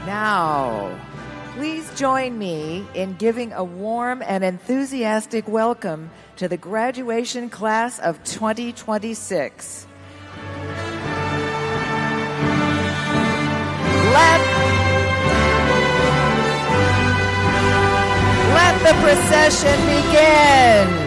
Now, please join me in giving a warm and enthusiastic welcome to the graduation class of 2026. Let the procession begin.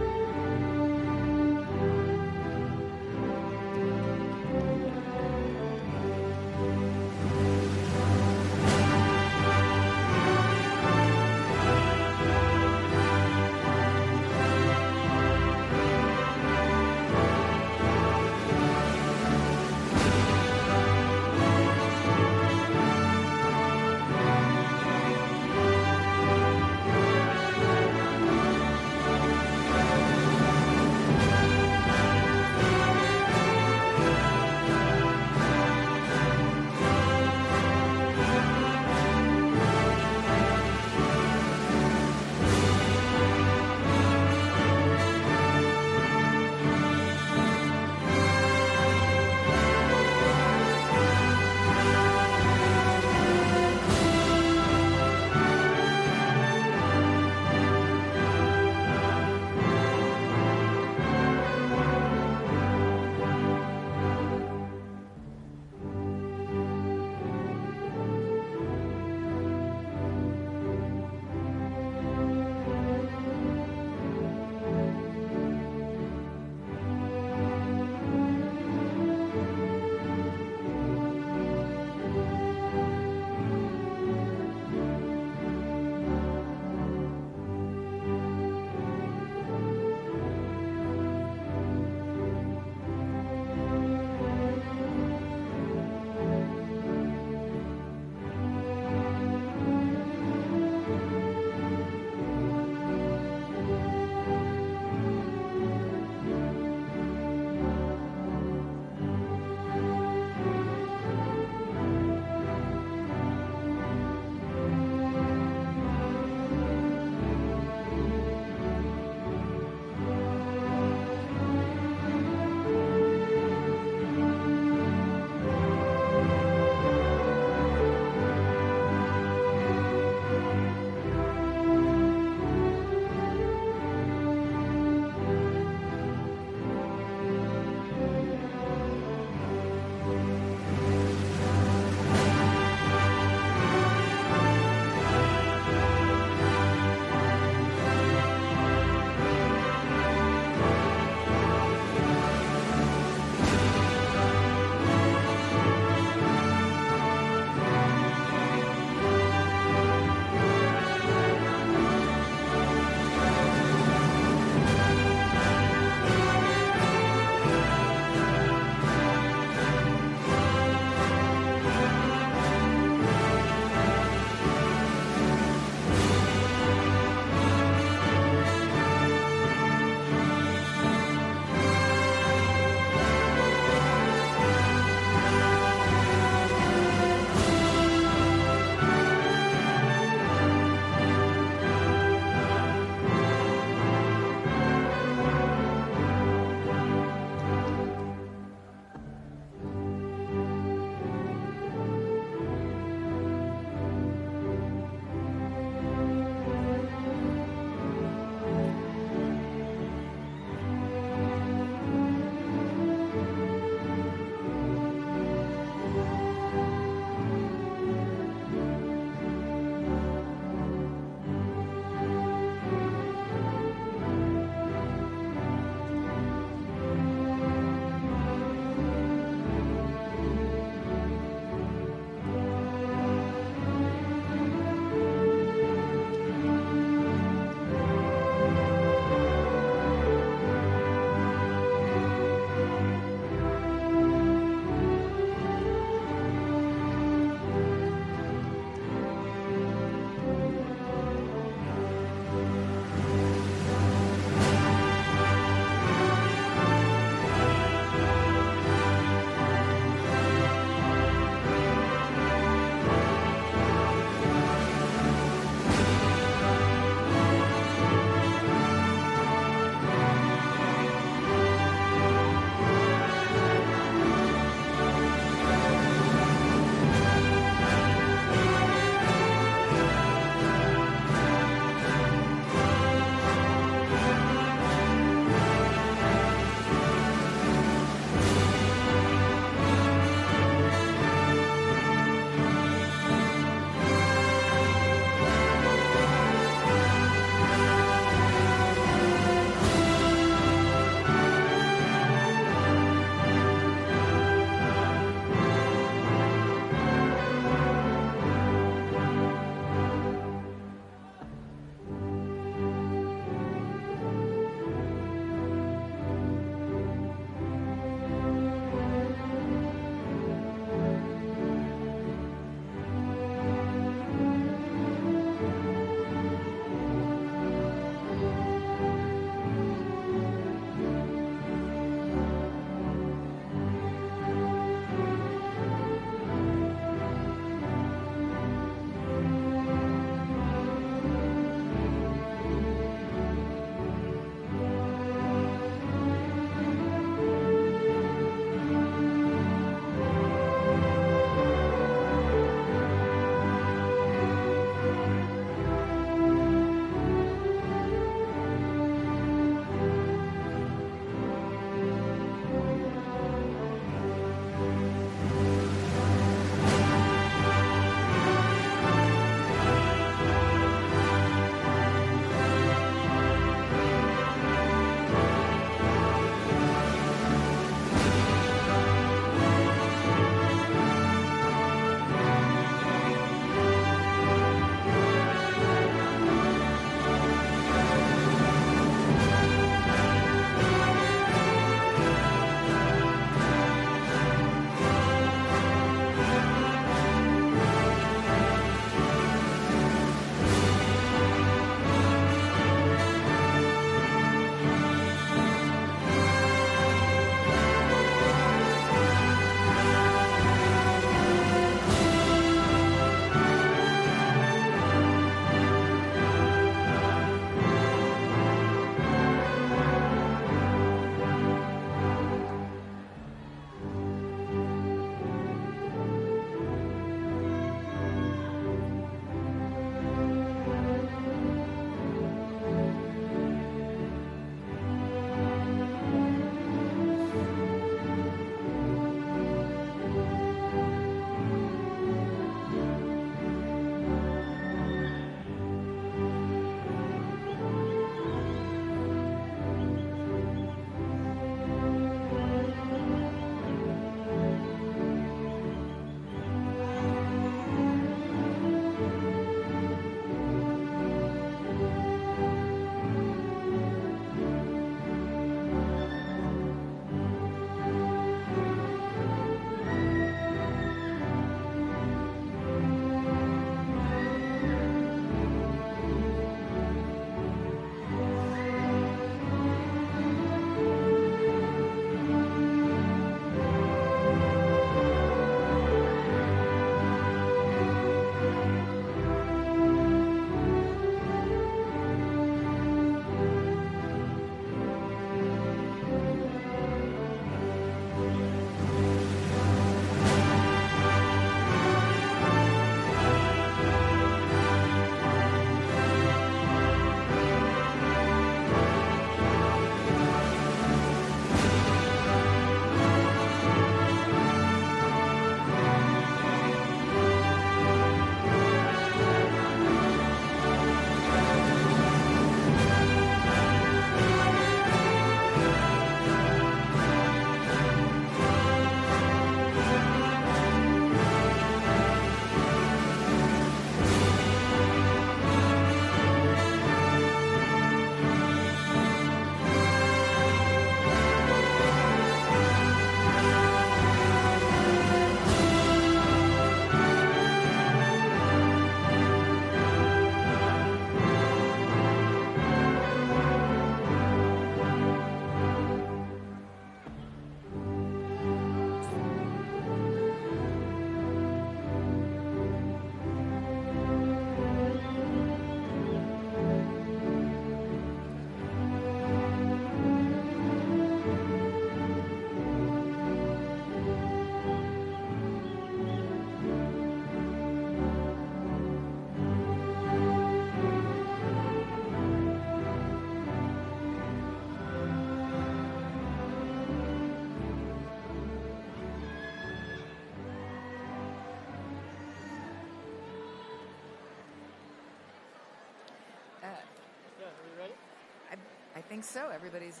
I think so. Everybody's...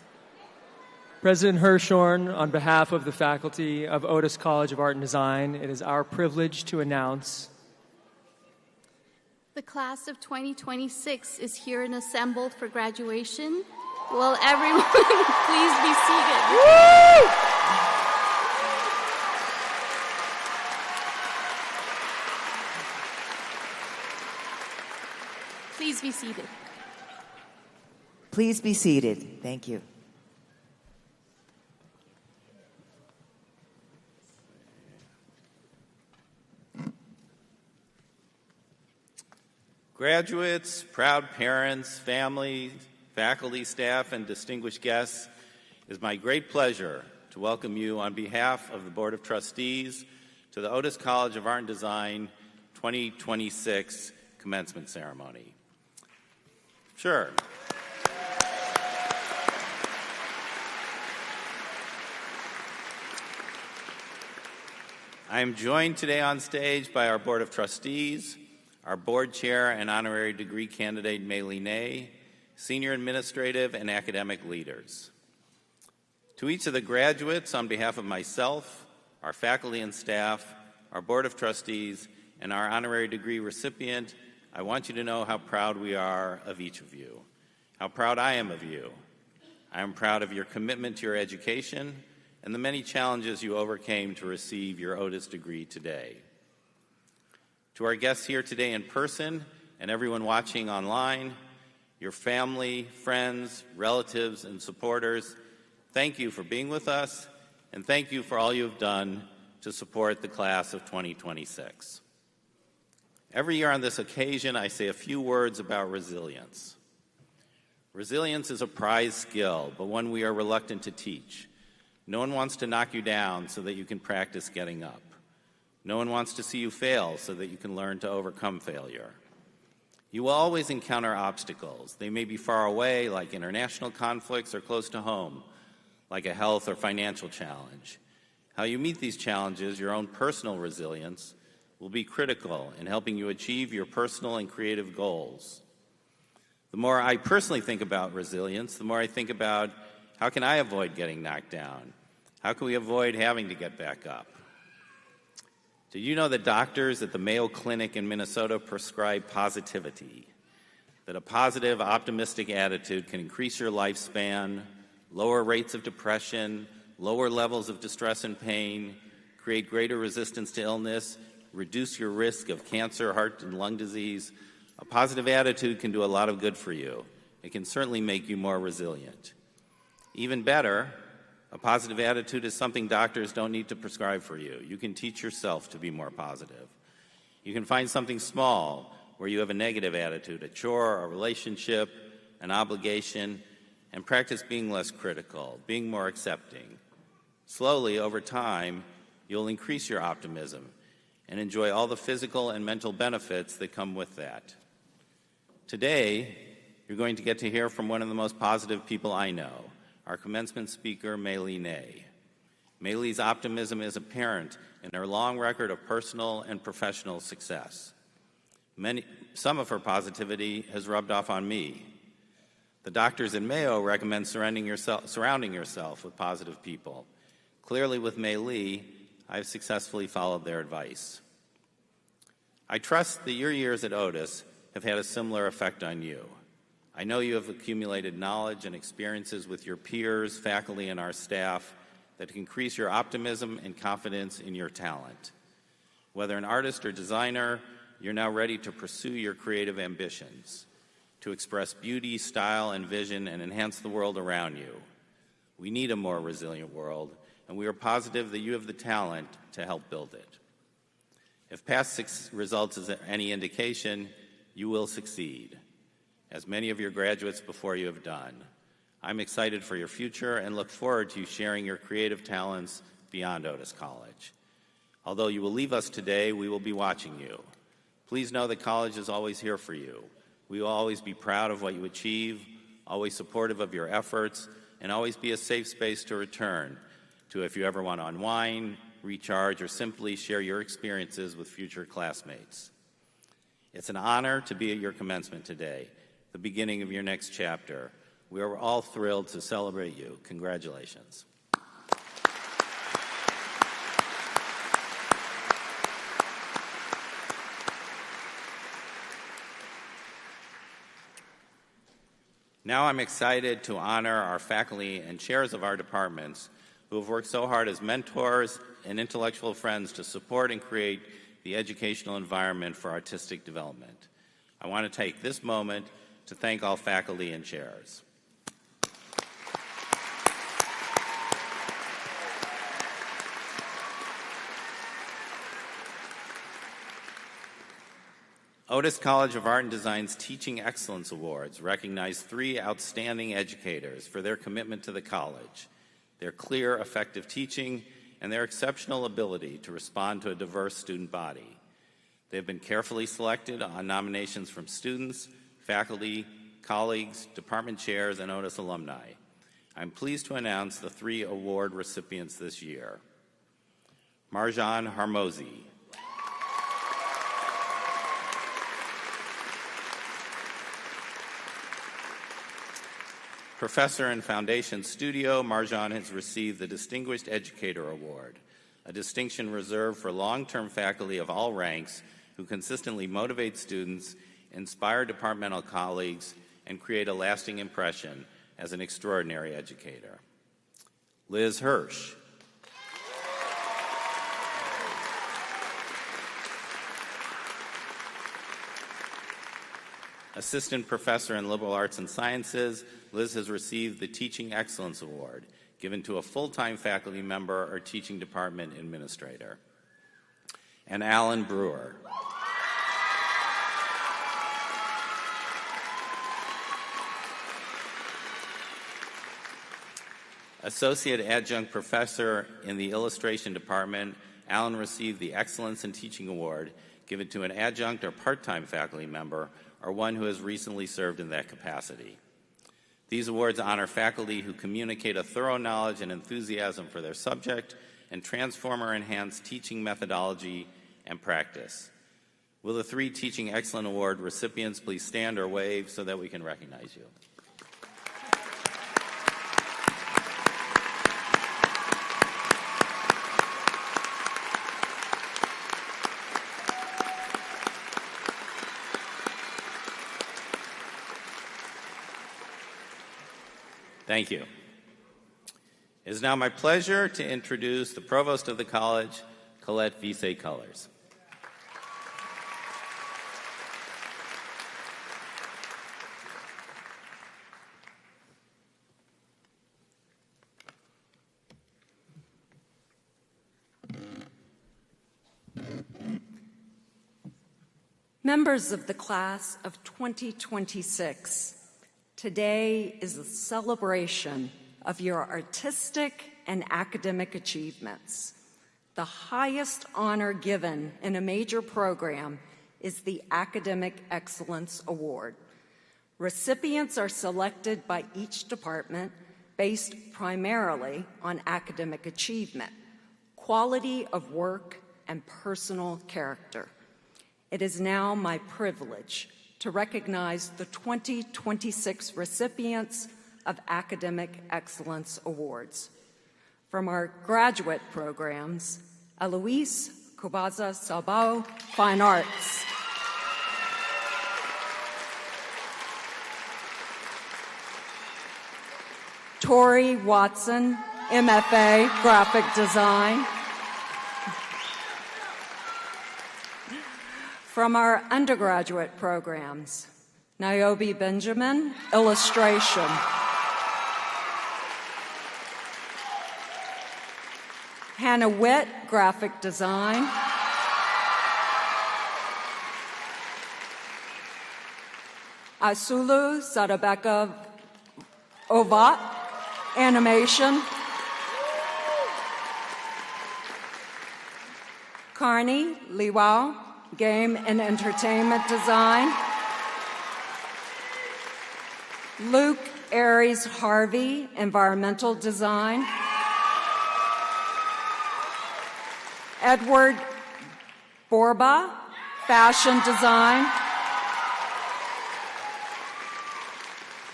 President Hirschhorn, on behalf of the faculty of Otis College of Art and Design, it is our privilege to announce the class of 2026 is here and assembled for graduation. Will everyone please be seated? Woo! Please be seated. Please be seated. Thank you. Graduates, proud parents, families, faculty, staff, and distinguished guests, it is my great pleasure to welcome you on behalf of the Board of Trustees to the Otis College of Art and Design 2026 commencement ceremony. Sure. I am joined today on stage by our Board of Trustees, our board chair and honorary degree candidate Mei-Lee Ney, senior administrative and academic leaders. To each of the graduates, on behalf of myself, our faculty and staff, our Board of Trustees, and our honorary degree recipient, I want you to know how proud we are of each of you, how proud I am of you. I am proud of your commitment to your education and the many challenges you overcame to receive your Otis degree today. To our guests here today in person and everyone watching online, your family, friends, relatives, and supporters, thank you for being with us, and thank you for all you have done to support the class of 2026. Every year on this occasion, I say a few words about resilience. Resilience is a prized skill, but one we are reluctant to teach. No one wants to knock you down so that you can practice getting up. No one wants to see you fail so that you can learn to overcome failure. You will always encounter obstacles. They may be far away, like international conflicts, or close to home, like a health or financial challenge. How you meet these challenges, your own personal resilience, will be critical in helping you achieve your personal and creative goals. The more I personally think about resilience, the more I think about how can I avoid getting knocked down? How can we avoid having to get back up? Did you know that doctors at the Mayo Clinic in Minnesota prescribe positivity? That a positive, optimistic attitude can increase your lifespan, lower rates of depression, lower levels of distress and pain, create greater resistance to illness, reduce your risk of cancer, heart, and lung disease. A positive attitude can do a lot of good for you. It can certainly make you more resilient. Even better, a positive attitude is something doctors don't need to prescribe for you. You can teach yourself to be more positive. You can find something small where you have a negative attitude, a chore, a relationship, an obligation, and practice being less critical, being more accepting. Slowly, over time, you'll increase your optimism and enjoy all the physical and mental benefits that come with that. Today, you're going to get to hear from one of the most positive people I know, our commencement speaker, Mei-Lee Ney. Mei-Lee's optimism is apparent in her long record of personal and professional success. Some of her positivity has rubbed off on me. The doctors at Mayo recommend surrounding yourself with positive people. Clearly, with Mei-Lee, I've successfully followed their advice. I trust that your years at Otis have had a similar effect on you. I know you have accumulated knowledge and experiences with your peers, faculty, and our staff that can increase your optimism and confidence in your talent. Whether an artist or designer, you're now ready to pursue your creative ambitions, to express beauty, style, and vision, and enhance the world around you. We need a more resilient world, and we are positive that you have the talent to help build it. If past results is any indication, you will succeed, as many of your graduates before you have done. I'm excited for your future and look forward to you sharing your creative talents beyond Otis College. Although you will leave us today, we will be watching you. Please know that college is always here for you. We will always be proud of what you achieve, always supportive of your efforts, and always be a safe space to return to if you ever want to unwind, recharge, or simply share your experiences with future classmates. It's an honor to be at your commencement today, the beginning of your next chapter, We are all thrilled to celebrate you. Congratulations. Now I'm excited to honor our faculty and chairs of our departments who have worked so hard as mentors and intellectual friends to support and create the educational environment for artistic development. I want to take this moment to thank all faculty and chairs. Otis College of Art and Design's Teaching Excellence Awards recognize 3 outstanding educators for their commitment to the college, their clear, effective teaching, and their exceptional ability to respond to a diverse student body. They have been carefully selected on nominations from students, faculty, colleagues, department chairs, and Otis alumni. I'm pleased to announce the 3 award recipients this year. Marjan Harmozy. Professor in Foundation Studio, Marjan has received the Distinguished Educator Award, a distinction reserved for long-term faculty of all ranks who consistently motivate students, inspire departmental colleagues, and create a lasting impression as an extraordinary educator. Liz Hirsch. Assistant Professor in Liberal Arts and Sciences, Liz has received the Teaching Excellence Award, given to a full-time faculty member or teaching department administrator. And Alan Brewer. Associate Adjunct Professor in the Illustration Department, Alan received the Excellence in Teaching Award, given to an adjunct or part-time faculty member or one who has recently served in that capacity. These awards honor faculty who communicate a thorough knowledge and enthusiasm for their subject and transform or enhance teaching methodology and practice. Will the 3 Teaching Excellence Award recipients please stand or wave so that we can recognize you? Thank you. It is now my pleasure to introduce the Provost of the College, Colette Visay-Cullors. Members of the class of 2026, today is a celebration of your artistic and academic achievements. The highest honor given in a major program is the Academic Excellence Award. Recipients are selected by each department based primarily on academic achievement, quality of work, and personal character. It is now my privilege to recognize the 2026 recipients of Academic Excellence Awards. From our graduate programs, Eloise Kubaza-Salbao, Fine Arts. Tori Watson, MFA, Graphic Design. From our undergraduate programs, Niobe Benjamin, Illustration. Hannah Witt, Graphic Design. Asulu Sadabeka Ovat, Animation. Carney Liwao, Game and Entertainment Design. Luke Aries Harvey, Environmental Design. Edward Borba, Fashion Design.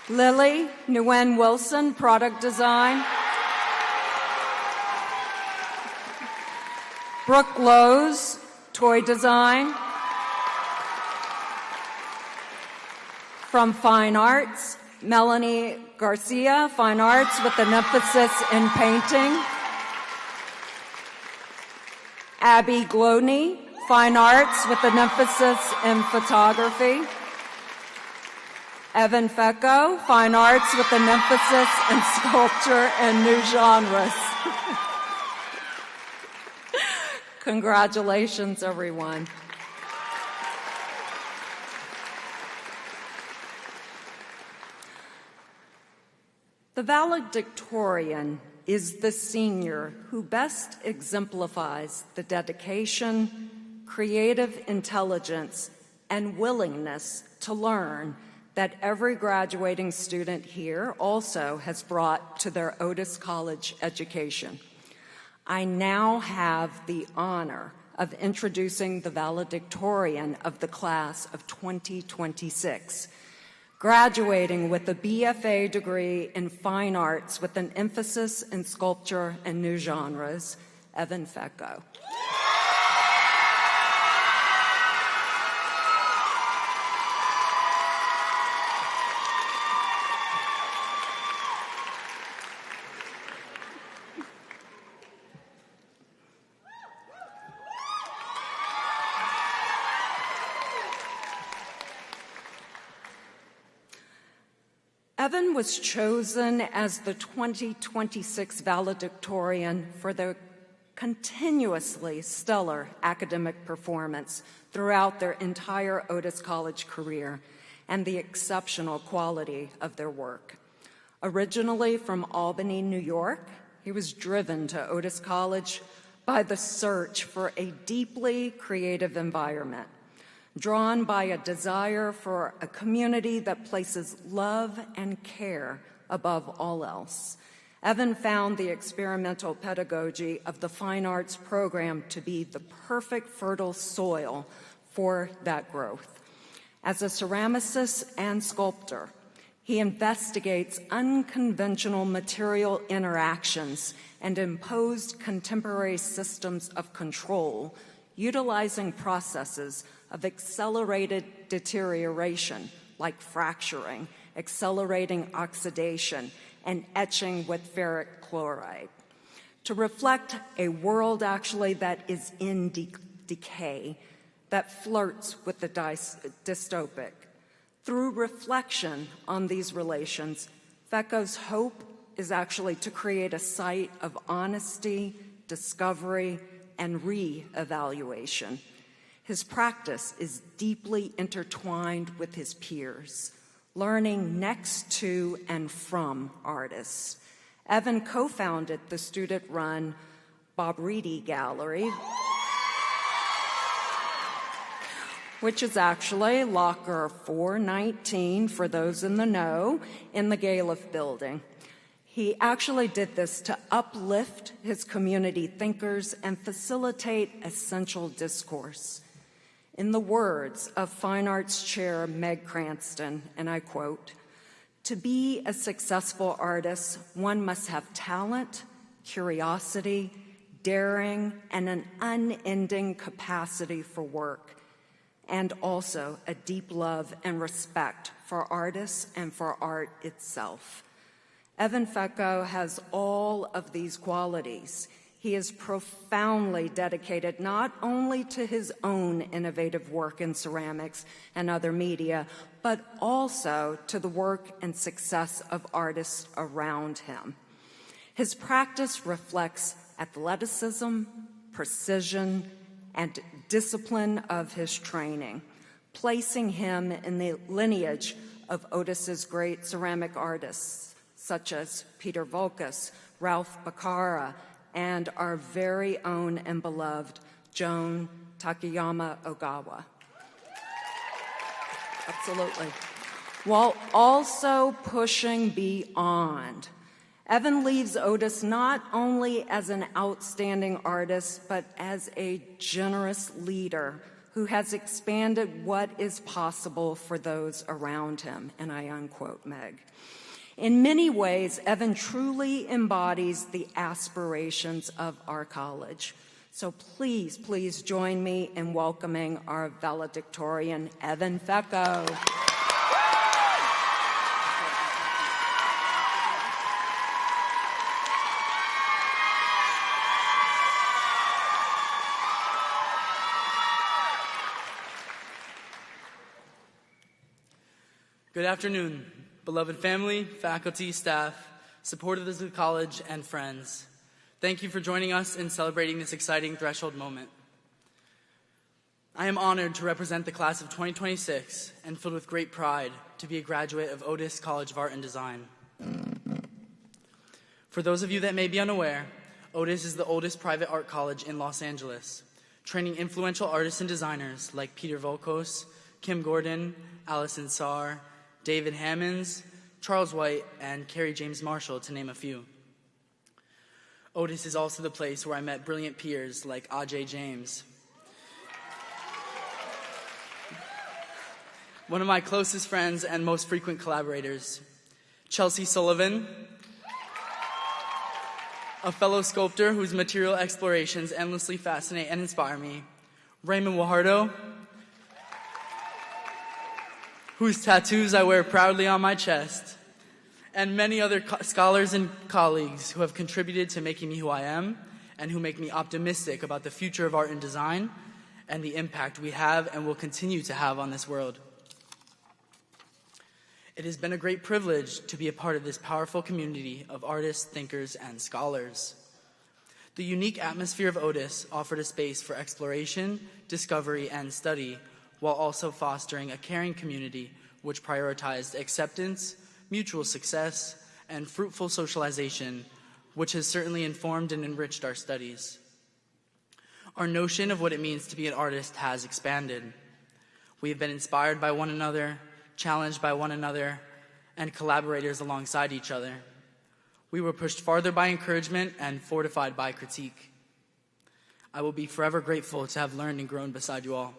Lily Nguyen Wilson, product design. Brooke Lowe's, toy design. From Fine Arts, Melanie Garcia, Fine Arts with an emphasis in painting. Abby Gloney, Fine Arts with an emphasis in photography. Evan Fecco, Fine Arts with an emphasis in sculpture and new genres. Congratulations, everyone. The valedictorian is the senior who best exemplifies the dedication, creative intelligence, and willingness to learn that every graduating student here also has brought to their Otis College education. I now have the honor of introducing the valedictorian of the class of 2026, graduating with a BFA degree in fine arts with an emphasis in sculpture and new genres, Evan Fecco. Evan was chosen as the 2026 valedictorian for their continuously stellar academic performance throughout their entire Otis College career and the exceptional quality of their work. Originally from Albany, New York, he was driven to Otis College by the search for a deeply creative environment, drawn by a desire for a community that places love and care above all else. Evan found the experimental pedagogy of the Fine Arts program to be the perfect fertile soil for that growth. As a ceramicist and sculptor, he investigates unconventional material interactions and imposed contemporary systems of control, utilizing processes of accelerated deterioration, like fracturing, accelerating oxidation, and etching with ferric chloride, to reflect a world actually that is in decay, that flirts with the dystopic. Through reflection on these relations, Fecco's hope is actually to create a site of honesty, discovery, and re-evaluation. His practice is deeply intertwined with his peers, learning next to and from artists. Evan co-founded the student-run Bob Reedy Gallery, which is actually locker 419 for those in the know in the Galef building. He actually did this to uplift his community thinkers and facilitate essential discourse. In the words of Fine Arts Chair Meg Cranston, and I quote, "To be a successful artist, one must have talent, curiosity, daring, and an unending capacity for work, and also a deep love and respect for artists and for art itself." Evan Fecco has all of these qualities. He is profoundly dedicated not only to his own innovative work in ceramics and other media, but also to the work and success of artists around him. His practice reflects athleticism, precision, and discipline of his training, placing him in the lineage of Otis's great ceramic artists, such as Peter Volkas, Ralph Baccara, and our very own and beloved Joan Takayama Ogawa. Absolutely. While also pushing beyond. Evan leaves Otis not only as an outstanding artist, but as a generous leader who has expanded what is possible for those around him, and I unquote Meg. In many ways, Evan truly embodies the aspirations of our college. So please, please join me in welcoming our valedictorian, Evan Fecco. Good afternoon, beloved family, faculty, staff, supporters of the college, and friends. Thank you for joining us in celebrating this exciting threshold moment. I am honored to represent the class of 2026 and filled with great pride to be a graduate of Otis College of Art and Design. For those of you that may be unaware, Otis is the oldest private art college in Los Angeles, training influential artists and designers like Peter Volkos, Kim Gordon, Allison Sarr, David Hammonds, Charles White, and Kerry James Marshall, to name a few. Otis is also the place where I met brilliant peers like Ajay James. One of my closest friends and most frequent collaborators, Chelsea Sullivan, a fellow sculptor whose material explorations endlessly fascinate and inspire me, Raymond Wahardo, whose tattoos I wear proudly on my chest, and many other scholars and colleagues who have contributed to making me who I am and who make me optimistic about the future of art and design and the impact we have and will continue to have on this world. It has been a great privilege to be a part of this powerful community of artists, thinkers, and scholars. The unique atmosphere of Otis offered a space for exploration, discovery, and study, while also fostering a caring community which prioritized acceptance, mutual success, and fruitful socialization, which has certainly informed and enriched our studies. Our notion of what it means to be an artist has expanded. We have been inspired by one another, challenged by one another, and collaborators alongside each other. We were pushed farther by encouragement and fortified by critique. I will be forever grateful to have learned and grown beside you all.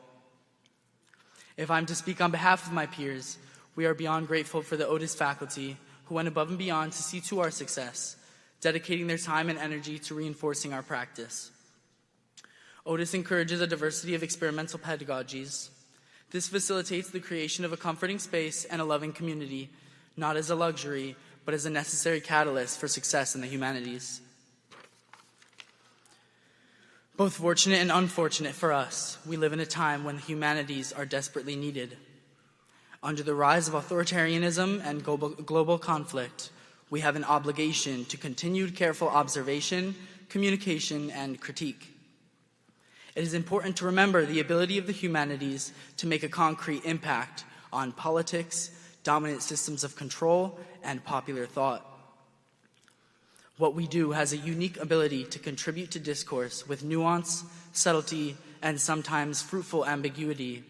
If I'm to speak on behalf of my peers, we are beyond grateful for the Otis faculty who went above and beyond to see to our success, dedicating their time and energy to reinforcing our practice. Otis encourages a diversity of experimental pedagogies. This facilitates the creation of a comforting space and a loving community, not as a luxury, but as a necessary catalyst for success in the humanities. Both fortunate and unfortunate for us, we live in a time when the humanities are desperately needed. Under the rise of authoritarianism and global conflict, we have an obligation to continued careful observation, communication, and critique. It is important to remember the ability of the humanities to make a concrete impact on politics, dominant systems of control, and popular thought. What we do has a unique ability to contribute to discourse with nuance, subtlety, and sometimes fruitful ambiguity.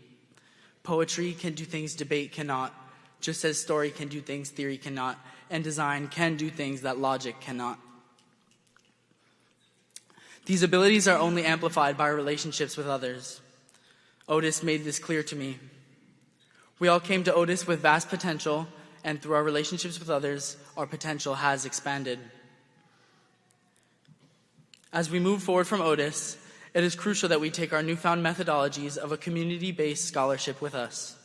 Poetry can do things debate cannot, just as story can do things theory cannot, and design can do things that logic cannot. These abilities are only amplified by our relationships with others. Otis made this clear to me. We all came to Otis with vast potential, and through our relationships with others, our potential has expanded. As we move forward from Otis, it is crucial that we take our newfound methodologies of a community-based scholarship with us.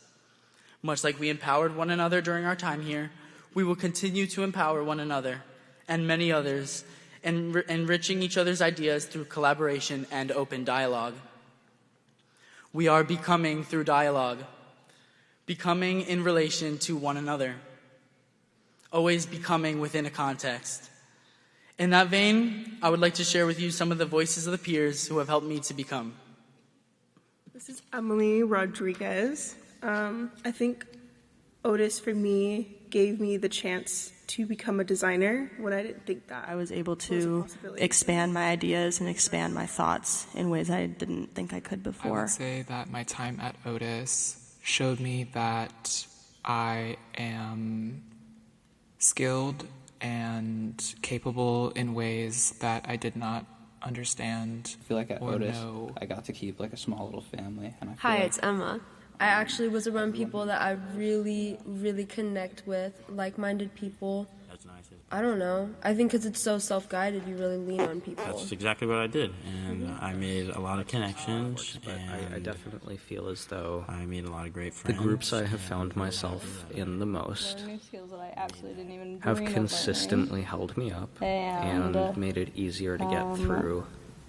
Much like we empowered one another during our time here, we will continue to empower one another and many others, enriching each other's ideas through collaboration and open dialogue. We are becoming through dialogue, becoming in relation to one another, always becoming within a context. In that vein, I would like to share with you some of the voices of the peers who have helped me to become. This is Emily Rodriguez. I think Otis, for me, gave me the chance to become a designer when I didn't think that I was able to expand my ideas and expand my thoughts in ways I didn't think I could before. I would say that my time at Otis showed me that I am skilled and capable in ways that I did not understand. I feel like at or Otis, know. I got to keep like a small little family. And I feel Hi, like it's Emma. I actually was around people that I really, really connect with, like-minded people. That's nice. I don't know. I think because it's so self-guided, you really lean on people. That's exactly what I did, and I made a lot of connections. But I definitely feel as though I made a lot of great friends. The groups I have found myself in the most have consistently held me up and made it easier to get through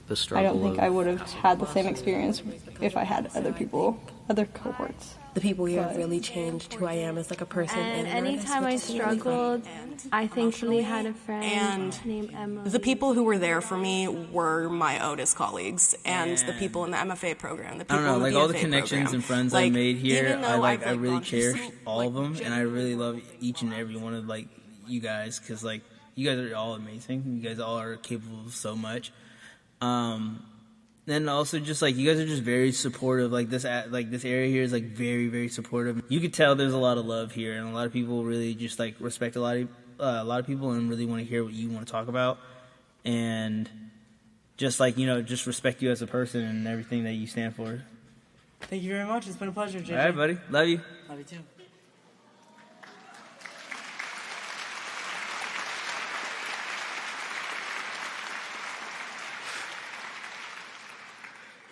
the struggle. I don't think I would have had the same experience if I had other people, other cohorts. The people here have really changed who I am as like a person. And anytime I struggled, I thankfully had a friend named Emma. The people who were there for me were my Otis colleagues and the people in the MFA program. The people I don't know, in the like all the BFA connections program. and friends like, I made here, I really cherish through, all of them, and I really love each and every one of like you guys, because like you guys are all amazing. You guys all are capable of so much. Then also just like you guys are just very supportive. Like this area here is like very, very supportive. You could tell there's a lot of love here, and a lot of people really just like respect a lot of people and really want to hear what you want to talk about, and just like just respect you as a person and everything that you stand for. Thank you very much. It's been a pleasure, JJ. All right, buddy. Love you. Love you too.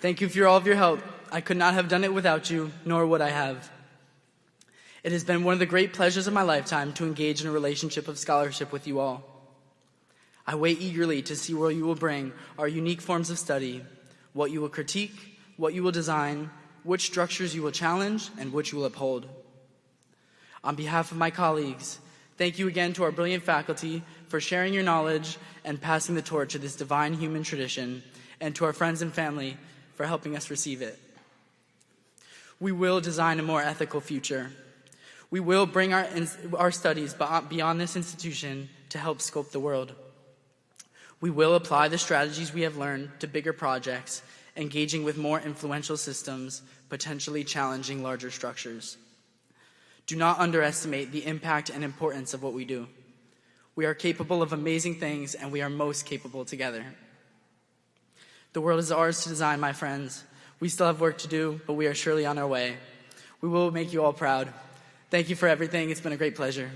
Thank you for all of your help. I could not have done it without you, nor would I have. It has been one of the great pleasures of my lifetime to engage in a relationship of scholarship with you all. I wait eagerly to see where you will bring our unique forms of study, what you will critique, what you will design, which structures you will challenge, and which you will uphold. On behalf of my colleagues, thank you again to our brilliant faculty for sharing your knowledge and passing the torch of this divine human tradition, and to our friends and family for helping us receive it. We will design a more ethical future. We will bring our studies beyond this institution to help sculpt the world. We will apply the strategies we have learned to bigger projects, engaging with more influential systems, potentially challenging larger structures. Do not underestimate the impact and importance of what we do. We are capable of amazing things, and we are most capable together. The world is ours to design, my friends. We still have work to do, but we are surely on our way. We will make you all proud. Thank you for everything. It's been a great pleasure.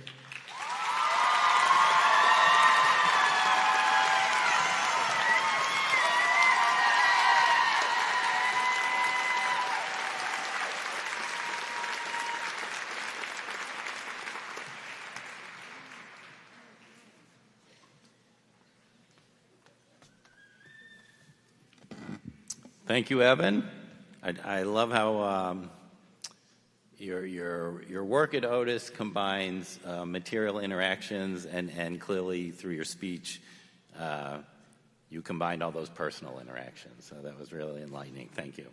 Thank you, Evan. I love how your work at Otis combines material interactions and clearly through your speech you combined all those personal interactions. So that was really enlightening. Thank you.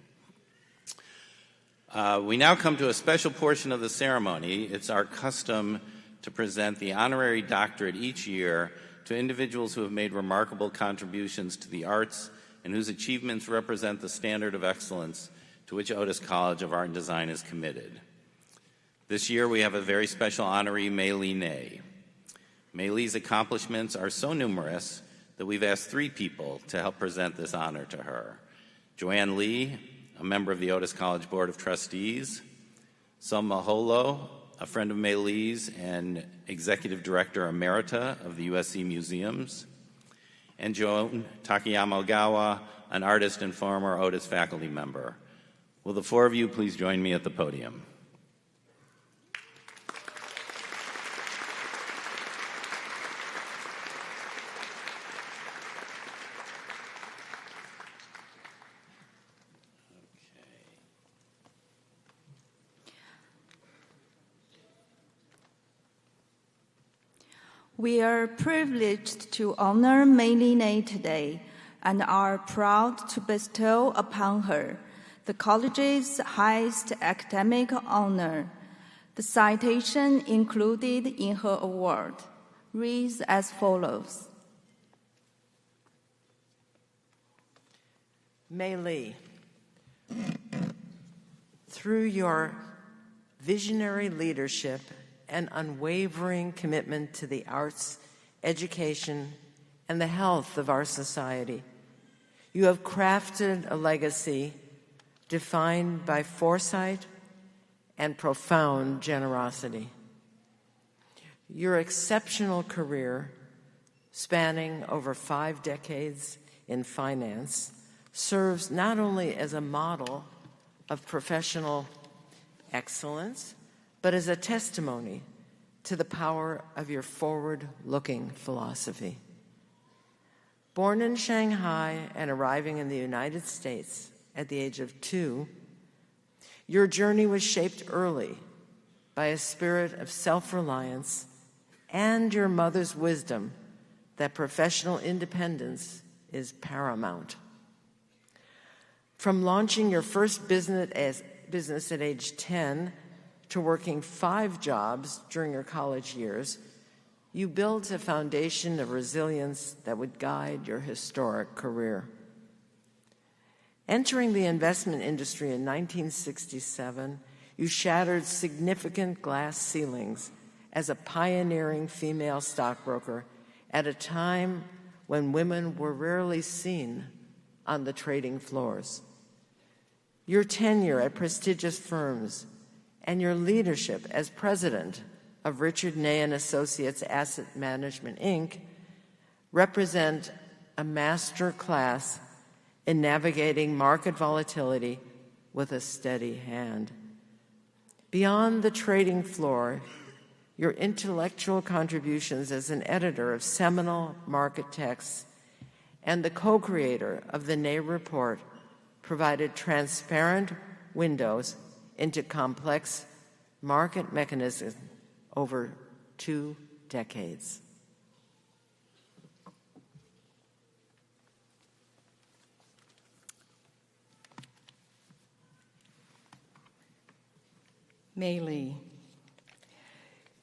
We now come to a special portion of the ceremony. It's our custom to present the honorary doctorate each year to individuals who have made remarkable contributions to the arts and whose achievements represent the standard of excellence to which Otis College of Art and Design is committed. This year we have a very special honoree, Mei-Lee Ney. Mei-Lee's accomplishments are so numerous that we've asked 3 people to help present this honor to her. Joanne Lee, a member of the Otis College Board of Trustees, Selma Holo, a friend of Mei-Lee's and Executive Director Emerita of the USC Museums, and Joan Takayama Ogawa, an artist and former Otis faculty member. Will the 4 of you please join me at the podium? We are privileged to honor Mei-Lee Ney today and are proud to bestow upon her the college's highest academic honor. The citation included in her award reads as follows. Mei-Lee, through your visionary leadership and unwavering commitment to the arts, education, and the health of our society, You have crafted a legacy defined by foresight and profound generosity. Your exceptional career, spanning over 5 decades in finance, serves not only as a model of professional excellence, but as a testimony to the power of your forward-looking philosophy. Born in Shanghai and arriving in the United States at the age of 2, your journey was shaped early by a spirit of self-reliance and your mother's wisdom that professional independence is paramount. From launching your first business at age 10 to working 5 jobs during your college years, you built a foundation of resilience that would guide your historic career. Entering the investment industry in 1967, you shattered significant glass ceilings as a pioneering female stockbroker at a time when women were rarely seen on the trading floors. Your tenure at prestigious firms and your leadership as president of Richard Ney and Associates Asset Management, Inc., represent a master class in navigating market volatility with a steady hand. Beyond the trading floor, your intellectual contributions as an editor of seminal market texts and the co-creator of the Ney Report provided transparent windows into complex market mechanisms over 2 decades. Mei-Lee,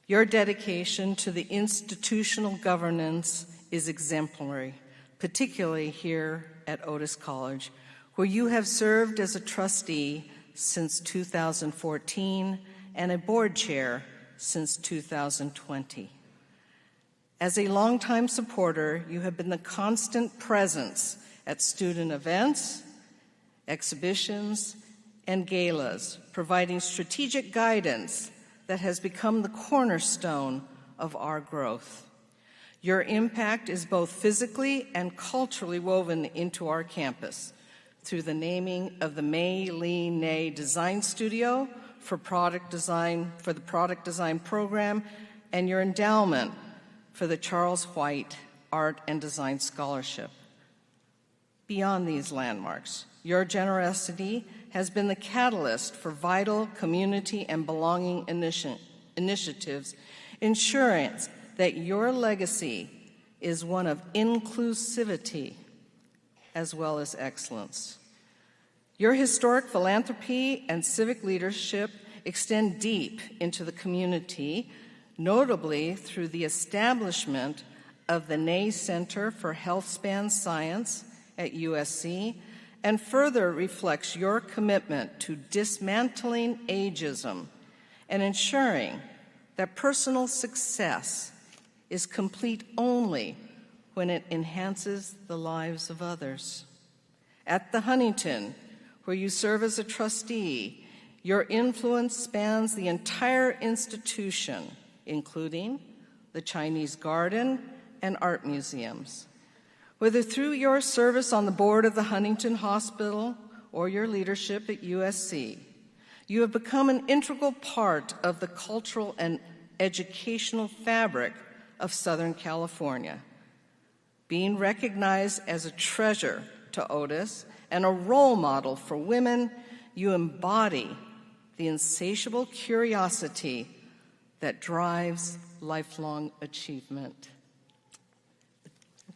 your dedication to the institutional governance is exemplary, particularly here at Otis College, where you have served as a trustee since 2014 and a board chair since 2020. As a longtime supporter, you have been the constant presence at student events, exhibitions, and galas, providing strategic guidance that has become the cornerstone of our growth. Your impact is both physically and culturally woven into our campus through the naming of the Mei-Lee Ney Design Studio for the product design program and your endowment for the Charles White Art and Design Scholarship. Beyond these landmarks, your generosity has been the catalyst for vital community and belonging initiatives, ensuring that your legacy is one of inclusivity as well as excellence. Your historic philanthropy and civic leadership extend deep into the community, notably through the establishment of the Ney Center for Healthspan Science at USC, and further reflects your commitment to dismantling ageism and ensuring that personal success is complete only when it enhances the lives of others. At the Huntington, where you serve as a trustee, your influence spans the entire institution, including the Chinese Garden and art museums. Whether through your service on the board of the Huntington Hospital or your leadership at USC, you have become an integral part of the cultural and educational fabric of Southern California. Being recognized as a treasure to Otis and a role model for women, you embody the insatiable curiosity that drives lifelong achievement.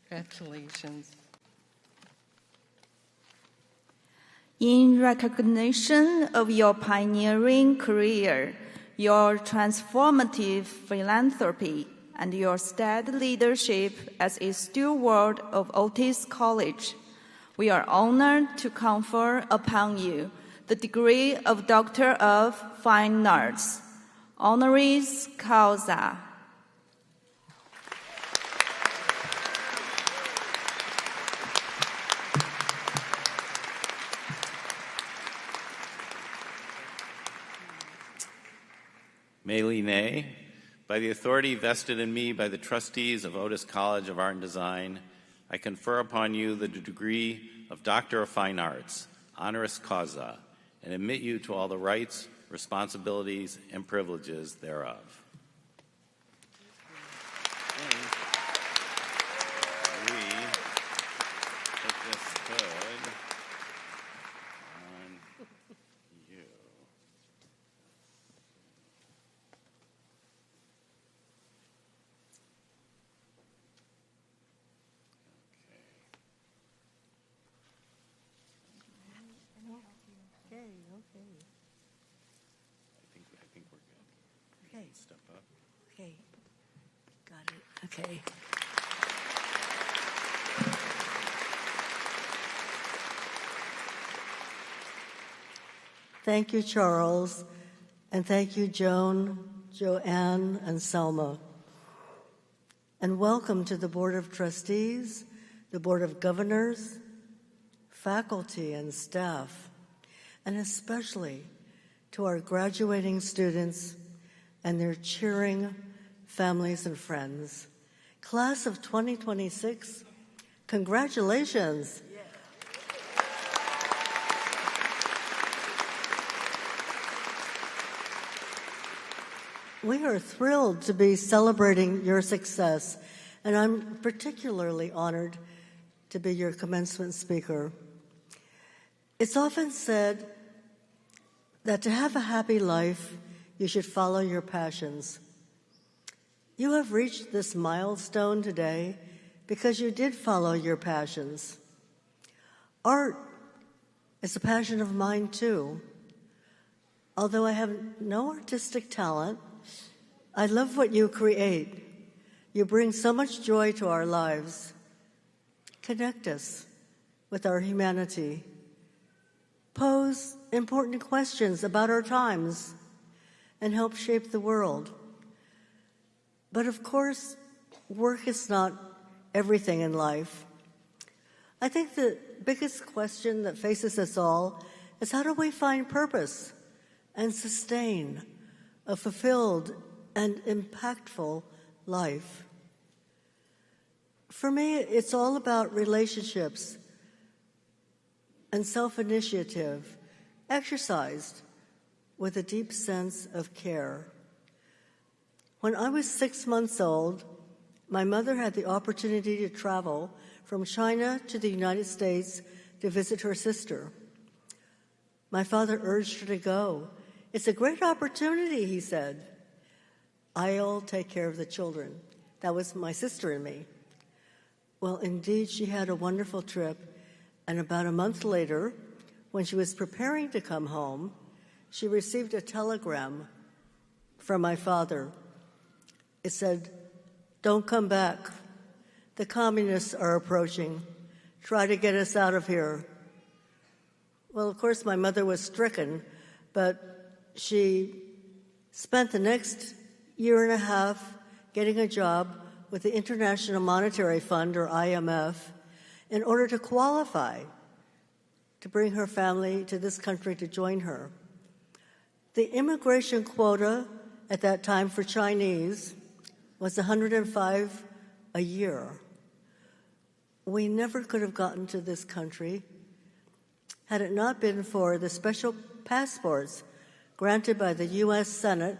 Congratulations. In recognition of your pioneering career, your transformative philanthropy, and your steady leadership as a steward of Otis College, we are honored to confer upon you the degree of Doctor of Fine Arts, honoris causa. Mei-Lee Ney, by the authority vested in me by the trustees of Otis College of Art and Design, I confer upon you the degree of Doctor of Fine Arts, honoris causa, and admit you to all the rights, responsibilities, and privileges thereof. Step up. Okay. Got it. Okay. Thank you, Charles, and thank you, Joan, Joanne, and Selma. And welcome to the Board of Trustees, the Board of Governors, faculty and staff, and especially to our graduating students and their cheering families and friends. Class of 2026, congratulations. We are thrilled to be celebrating your success, and I'm particularly honored to be your commencement speaker. It's often said that to have a happy life, you should follow your passions. You have reached this milestone today because you did follow your passions. Art is a passion of mine too. Although I have no artistic talent, I love what you create. You bring so much joy to our lives. Connect us with our humanity. Pose important questions about our times and help shape the world. But of course, work is not everything in life. I think the biggest question that faces us all is how do we find purpose and sustain a fulfilled and impactful life? For me, it's all about relationships and self-initiative, exercised with a deep sense of care. When I was 6 months old, my mother had the opportunity to travel from China to the United States to visit her sister. My father urged her to go. "It's a great opportunity," he said. "I'll take care of the children." That was my sister and me. Well, indeed, she had a wonderful trip, and about a month later, when she was preparing to come home, she received a telegram from my father. It said, "Don't come back. The communists are approaching. Try to get us out of here." Well, of course, my mother was stricken, but she spent the next year and a half getting a job with the International Monetary Fund, or IMF, in order to qualify to bring her family to this country to join her. The immigration quota at that time for Chinese was 105 a year. We never could have gotten to this country had it not been for the special passports granted by the U.S. Senate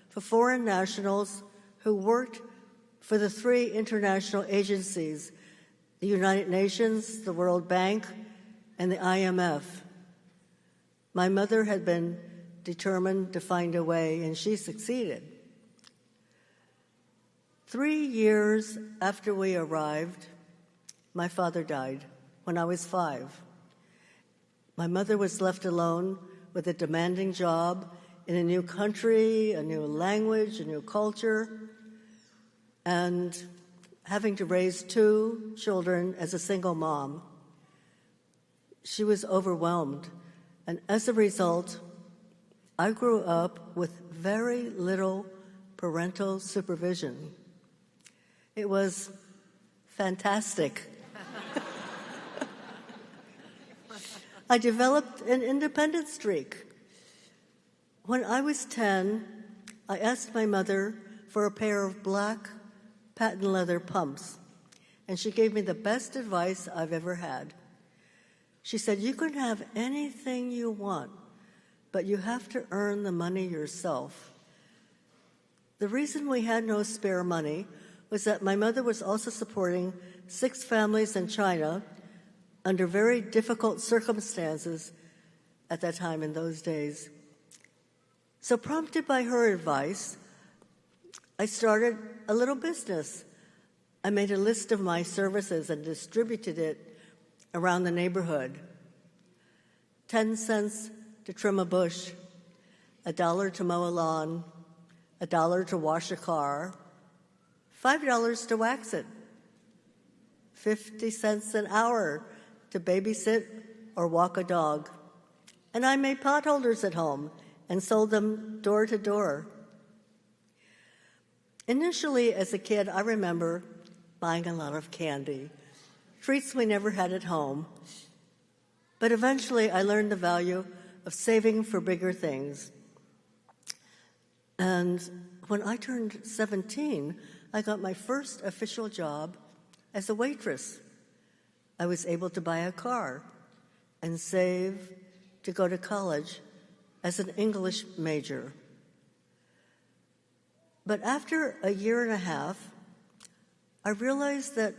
for foreign nationals who worked for the 3 international agencies, the United Nations, the World Bank, and the IMF. My mother had been determined to find a way, and she succeeded. 3 years after we arrived, my father died when I was 5. My mother was left alone with a demanding job in a new country, a new language, a new culture, and having to raise 2 children as a single mom. She was overwhelmed, and as a result, I grew up with very little parental supervision. It was fantastic. I developed an independent streak. When I was 10, I asked my mother for a pair of black patent leather pumps, and she gave me the best advice I've ever had. She said, "You can have anything you want, but you have to earn the money yourself." The reason we had no spare money was that my mother was also supporting 6 families in China under very difficult circumstances at that time in those days. So prompted by her advice, I started a little business. I made a list of my services and distributed it around the neighborhood. 10 cents to trim a bush, $1 to mow a lawn, $1 to wash a car, $5 to wax it, 50 cents an hour to babysit or walk a dog. And I made potholders at home and sold them door to door. Initially, as a kid, I remember buying a lot of candy, treats we never had at home. But eventually, I learned the value of saving for bigger things. And when I turned 17, I got my first official job as a waitress. I was able to buy a car and save to go to college as an English major. But after a year and a half, I realized that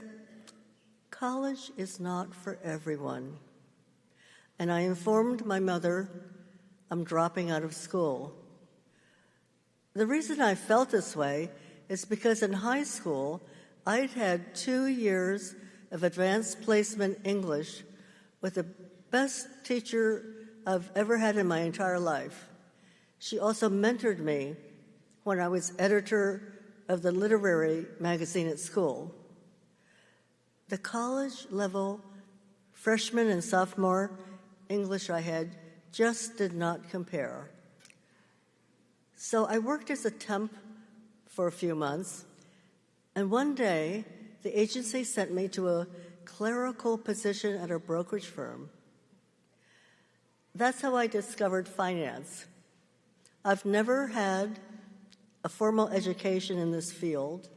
college is not for everyone. And I informed my mother I'm dropping out of school. The reason I felt this way is because in high school, I'd had 2 years of advanced placement English with the best teacher I've ever had in my entire life. She also mentored me when I was editor of the literary magazine at school. The college level freshman and sophomore English I had just did not compare. So I worked as a temp for a few months, and one day the agency sent me to a clerical position at a brokerage firm. That's how I discovered finance. I've never had a formal education in this field.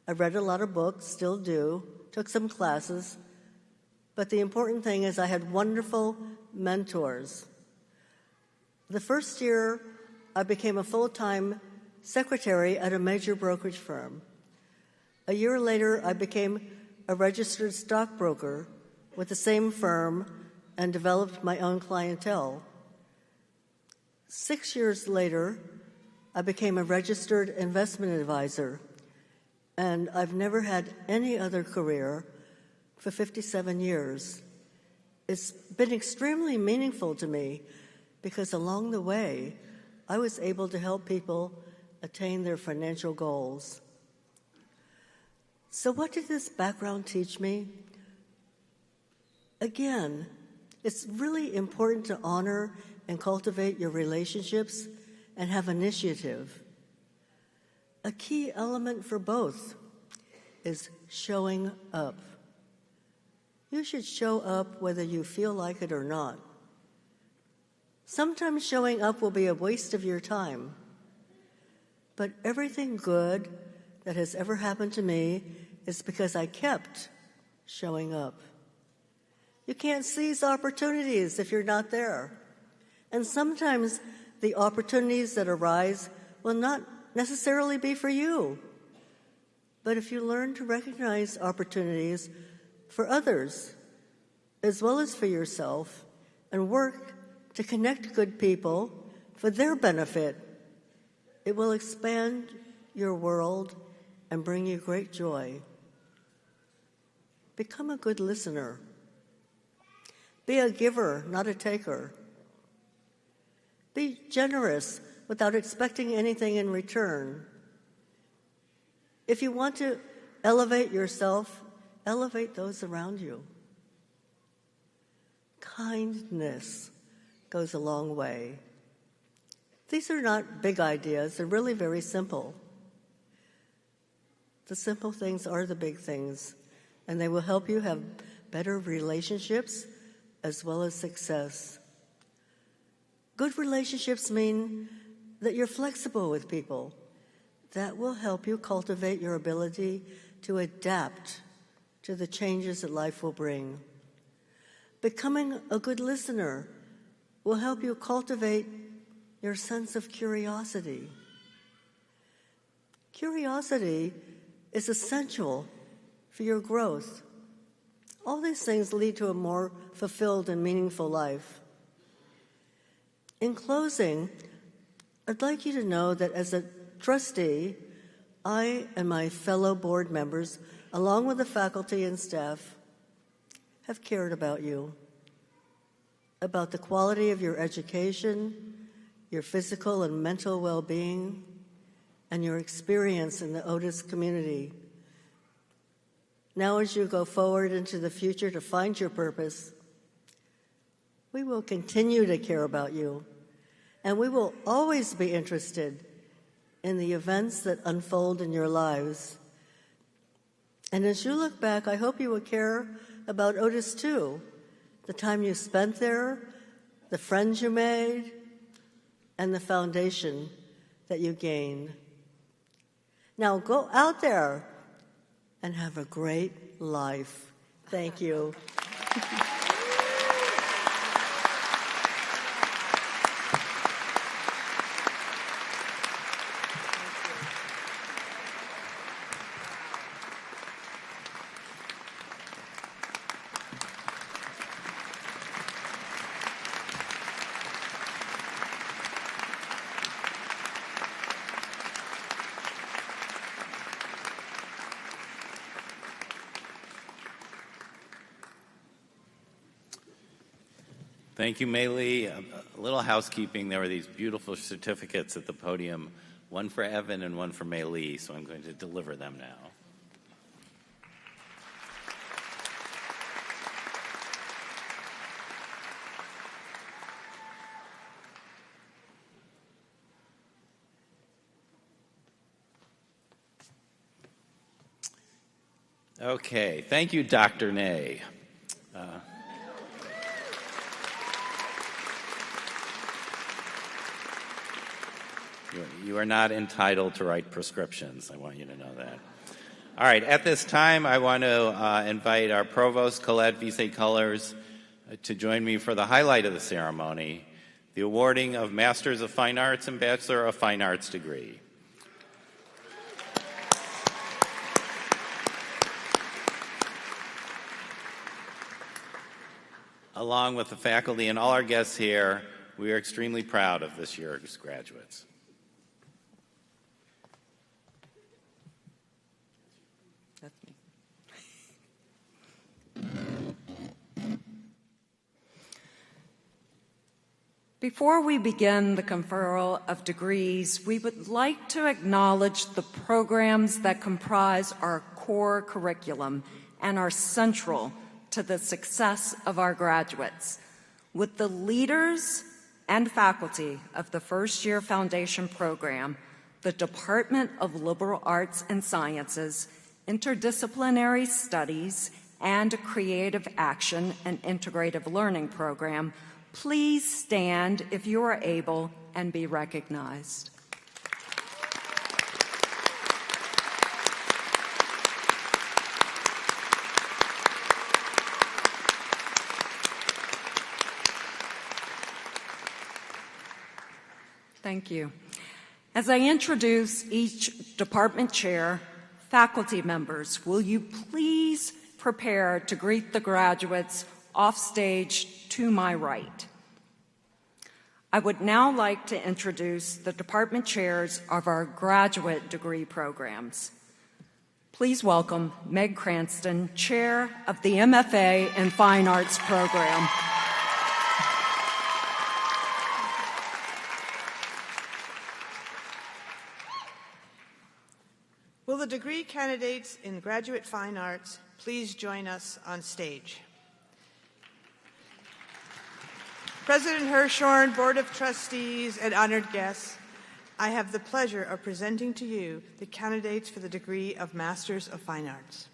I read a lot of books, still do, took some classes, but the important thing is I had wonderful mentors. The first year, I became a full-time secretary at a major brokerage firm. A year later, I became a registered stockbroker with the same firm and developed my own clientele. 6 years later, I became a registered investment advisor, and I've never had any other career for 57 years. It's been extremely meaningful to me because along the way, I was able to help people attain their financial goals. So what did this background teach me? Again, it's really important to honor and cultivate your relationships and have initiative. A key element for both is showing up. You should show up whether you feel like it or not. Sometimes showing up will be a waste of your time. But everything good that has ever happened to me is because I kept showing up. You can't seize opportunities if you're not there. And sometimes the opportunities that arise will not necessarily be for you. But if you learn to recognize opportunities for others, as well as for yourself, and work to connect good people for their benefit, it will expand your world and bring you great joy. Become a good listener. Be a giver, not a taker. Be generous without expecting anything in return. If you want to elevate yourself, elevate those around you. Kindness goes a long way. These are not big ideas. They're really very simple. The simple things are the big things, and they will help you have better relationships as well as success. Good relationships mean that you're flexible with people. That will help you cultivate your ability to adapt to the changes that life will bring. Becoming a good listener will help you cultivate your sense of curiosity. Curiosity is essential for your growth. All these things lead to a more fulfilled and meaningful life. In closing, I'd like you to know that as a trustee, I and my fellow board members, along with the faculty and staff, have cared about you, about the quality of your education, your physical and mental well-being, and your experience in the Otis community. Now, as you go forward into the future to find your purpose, we will continue to care about you, and we will always be interested in the events that unfold in your lives. And as you look back, I hope you will care about Otis too, the time you spent there, the friends you made, and the foundation that you gained. Now go out there and have a great life. Thank you. Thank you, Mei-Lee. A little housekeeping. There were these beautiful certificates at the podium, one for Evan and one for Mei-Lee, so I'm going to deliver them now. Okay, thank you, Dr. Ney. You are not entitled to write prescriptions. I want you to know that. All right, at this time, I want to invite our Provost, Colette Vice-Colors, to join me for the highlight of the ceremony, the awarding of Masters of Fine Arts and Bachelor of Fine Arts degree. Along with the faculty and all our guests here, we are extremely proud of this year's graduates. Before we begin the conferral of degrees, we would like to acknowledge the programs that comprise our core curriculum and are central to the success of our graduates. With the leaders and faculty of the first-year foundation program, the Department of Liberal Arts and Sciences, Interdisciplinary Studies, and Creative Action and Integrative Learning program, please stand if you are able and be recognized. Thank you. As I introduce each department chair, faculty members, will you please prepare to greet the graduates off stage to my right. I would now like to introduce the department chairs of our graduate degree programs. Please welcome Meg Cranston, Chair of the MFA in Fine Arts program. Will the degree candidates in Graduate Fine Arts please join us on stage? President Hirshhorn, Board of Trustees, and honored guests, I have the pleasure of presenting to you the candidates for the degree of Masters of Fine Arts.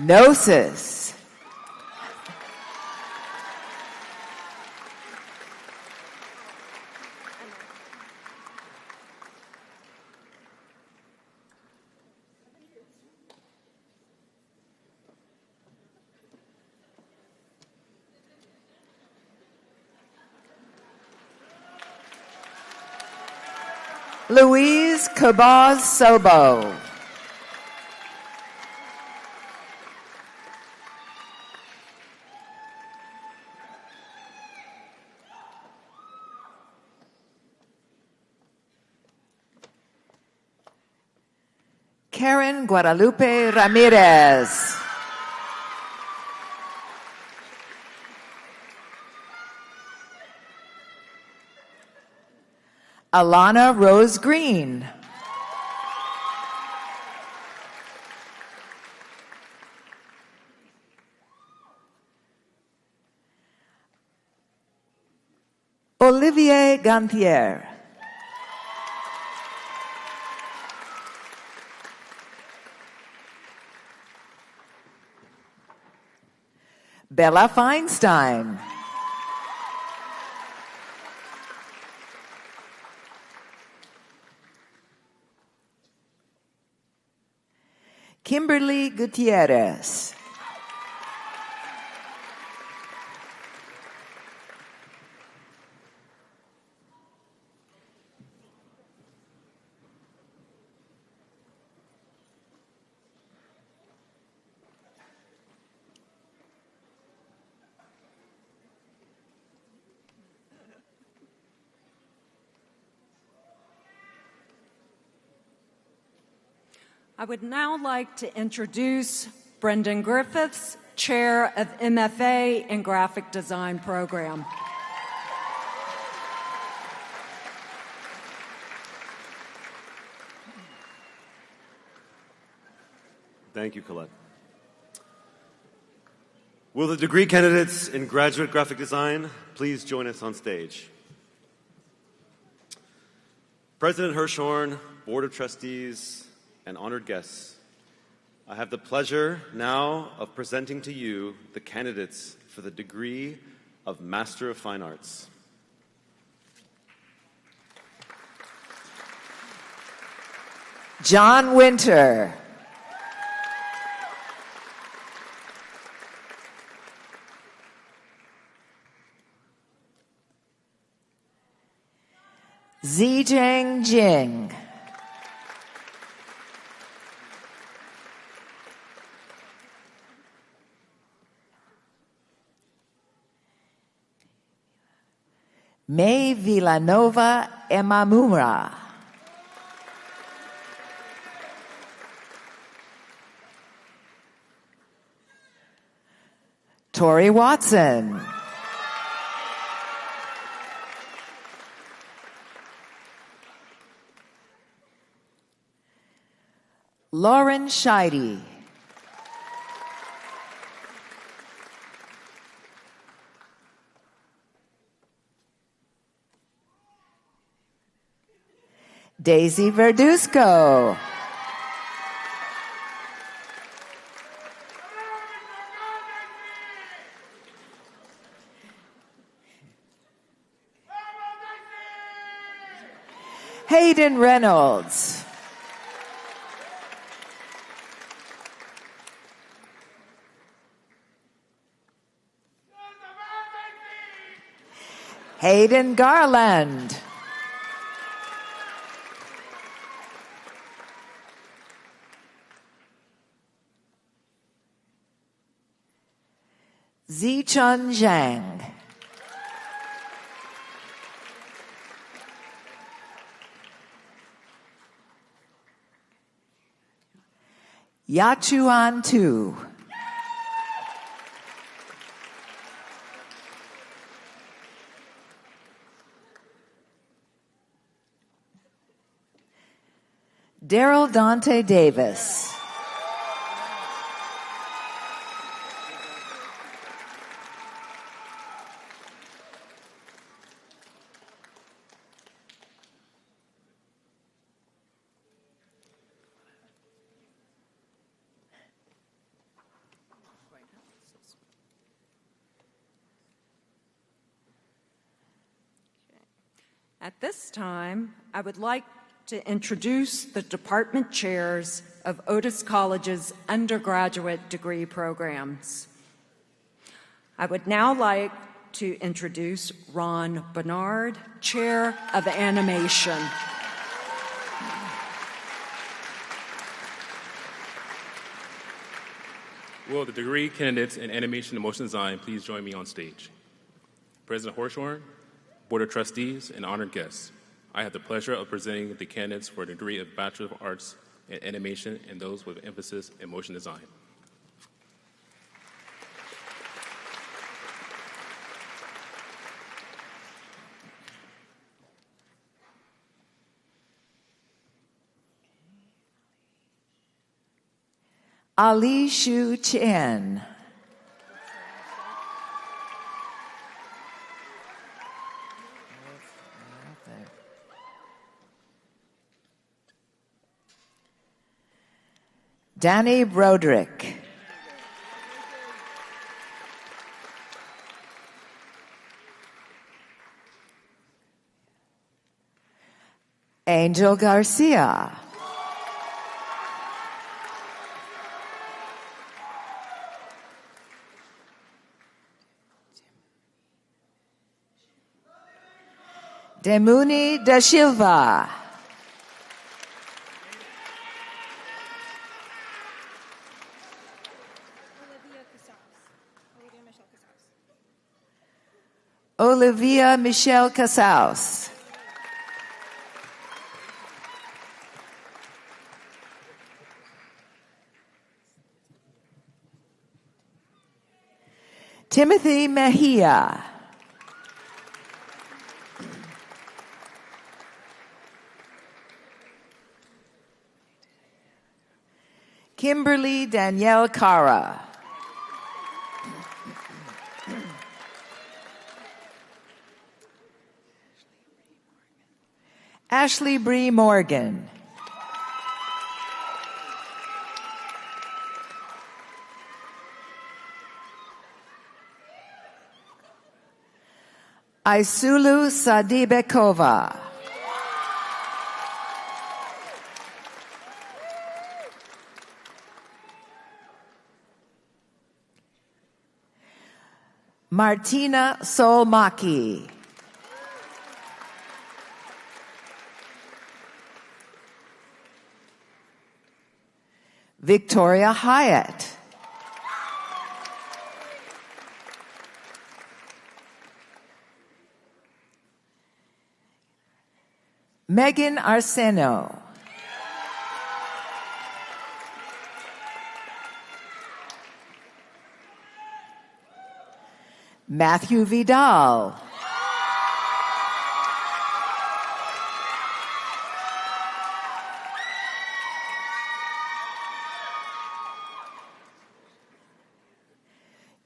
Gnosis. Louise Cabaz Sobo. Karen Guadalupe Ramirez. Alana Rose Green. Olivier Gantier. Bella Feinstein. Kimberly Gutierrez. I would now like to introduce Brendan Griffiths, Chair of MFA in Graphic Design Program. Thank you, Colette. Will the degree candidates in graduate graphic design please join us on stage? President Hirshhorn, Board of Trustees, and honored guests, I have the pleasure now of presenting to you the candidates for the degree of Master of Fine Arts. John Winter. Zijang Jing. May Villanova Emamura. Tori Watson. Lauren Scheide. Daisy Verduzco. Hayden Reynolds. Hayden Garland. Zichun Zhang. Yachuan Tu. Daryl Dante Davis. At this time, I would like to introduce the department chairs of Otis College's undergraduate degree programs. I would now like to introduce Ron Bernard, Chair of Animation. Will the degree candidates in animation and motion design please join me on stage? President Hirshhorn, Board of Trustees, and honored guests, I have the pleasure of presenting the candidates for a degree of Bachelor of Arts in Animation and those with emphasis in motion design. Ali Shu Chen. Danny Broderick. Angel Garcia. Demuni Da Silva. Olivia Michelle Casaus. Timothy Mejia. Kimberly Danielle Cara. Ashley Bree Morgan. Isulu Sadibekova. Martina Solmaki. Victoria Hyatt. Megan Arseno. Matthew Vidal.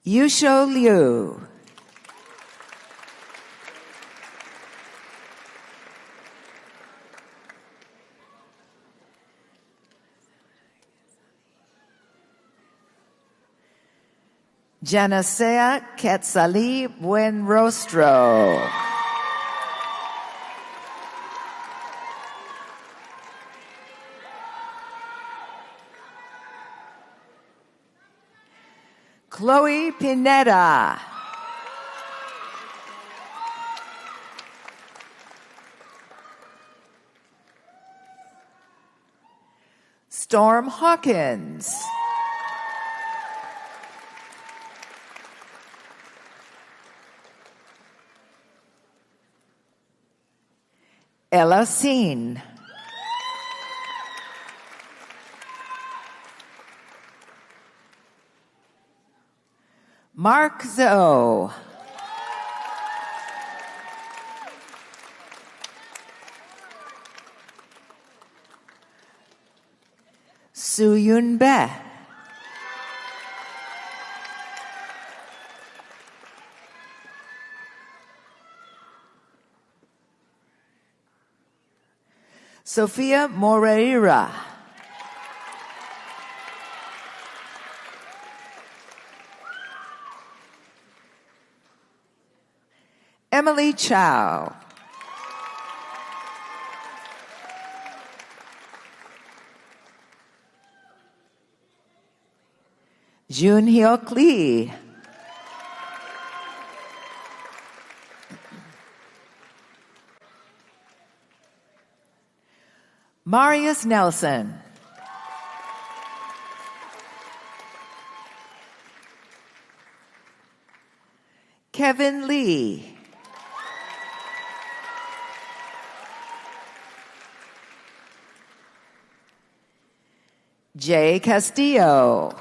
Yusho Liu. Janacea Quetzalí Buenrostro. Chloe Pineda. Storm Hawkins. Ella Seen. Mark Zoe. Su Yun Be. Sofia Moreira. Emily Chow. Jun Hyuk Lee. Marius Nelson. Kevin Lee. Jay Castillo.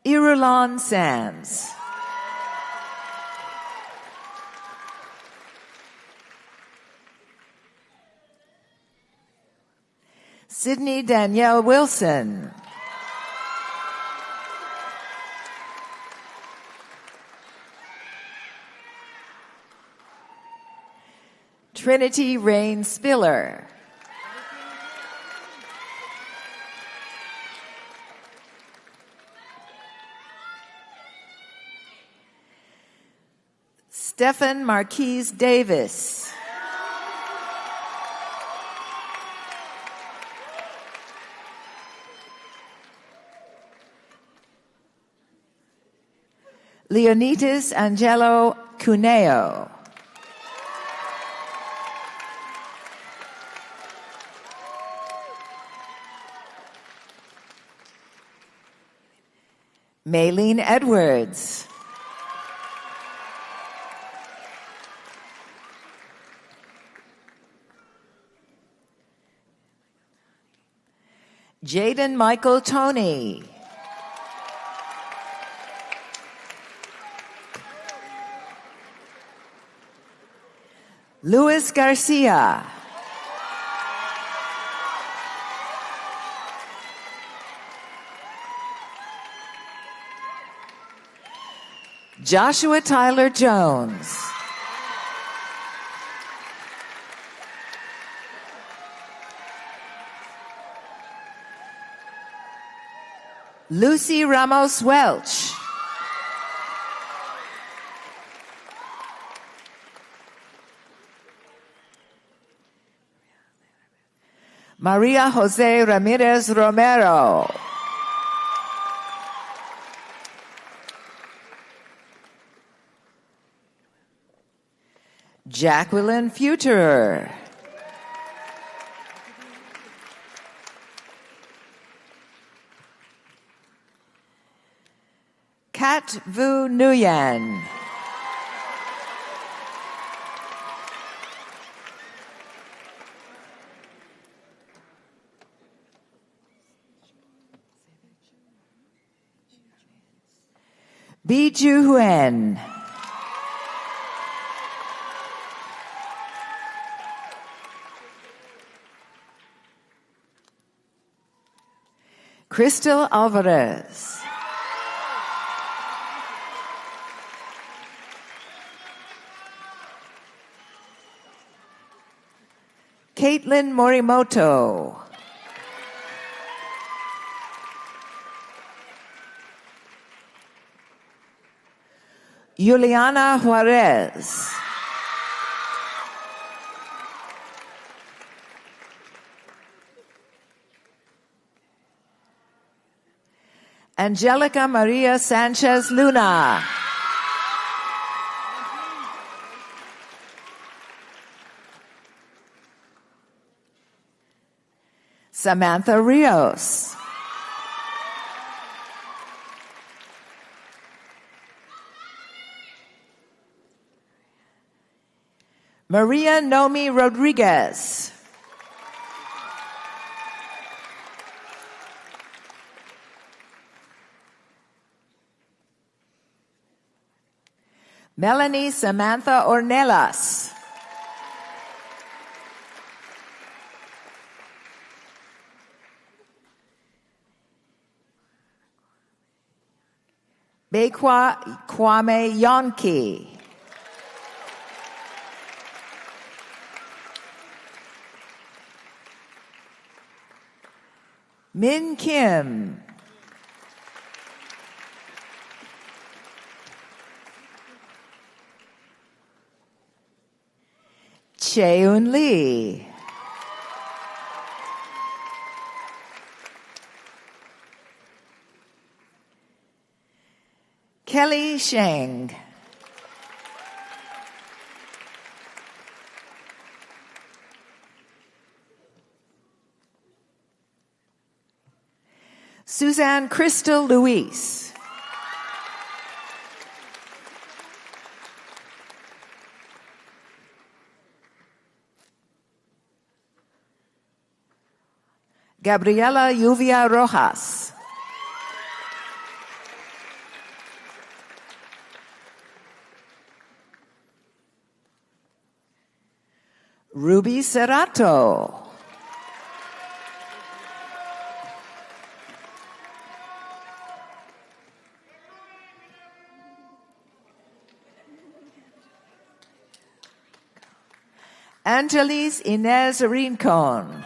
Irulon Sands. Sydney Danielle Wilson. Trinity Rain Spiller. Stephen Marquise Davis. Leonidas Angelo Cuneo. Maylene Edwards. Jaden Michael Toney. Luis Garcia. Joshua Tyler Jones. Lucy Ramos Welch. Maria Jose Ramirez Romero. Jacqueline Futurer. Kat Vu Nguyen. Biju Huen. Crystal Alvarez. Caitlin Morimoto. Juliana Juarez. Angelica Maria Sanchez Luna. Samantha Rios. Maria Nomi Rodriguez. Melanie Samantha Ornelas. Bekwa Kwame Yonki. Min Kim. Cheun Lee. Kelly Sheng. Suzanne Crystal Luis. Gabriela Lluvia Rojas. Ruby Cerrato. Angelis Inez Rincon.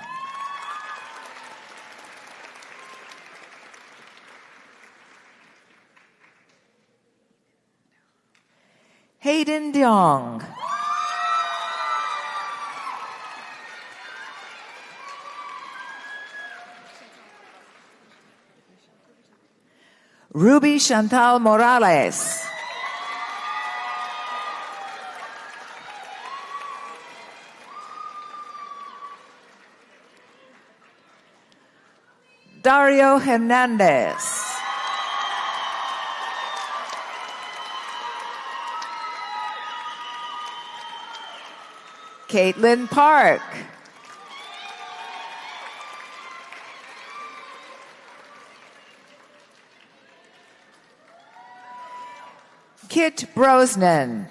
Hayden Diong. Ruby Chantal Morales. Dario Hernandez. Caitlin Park. Kit Brosnan.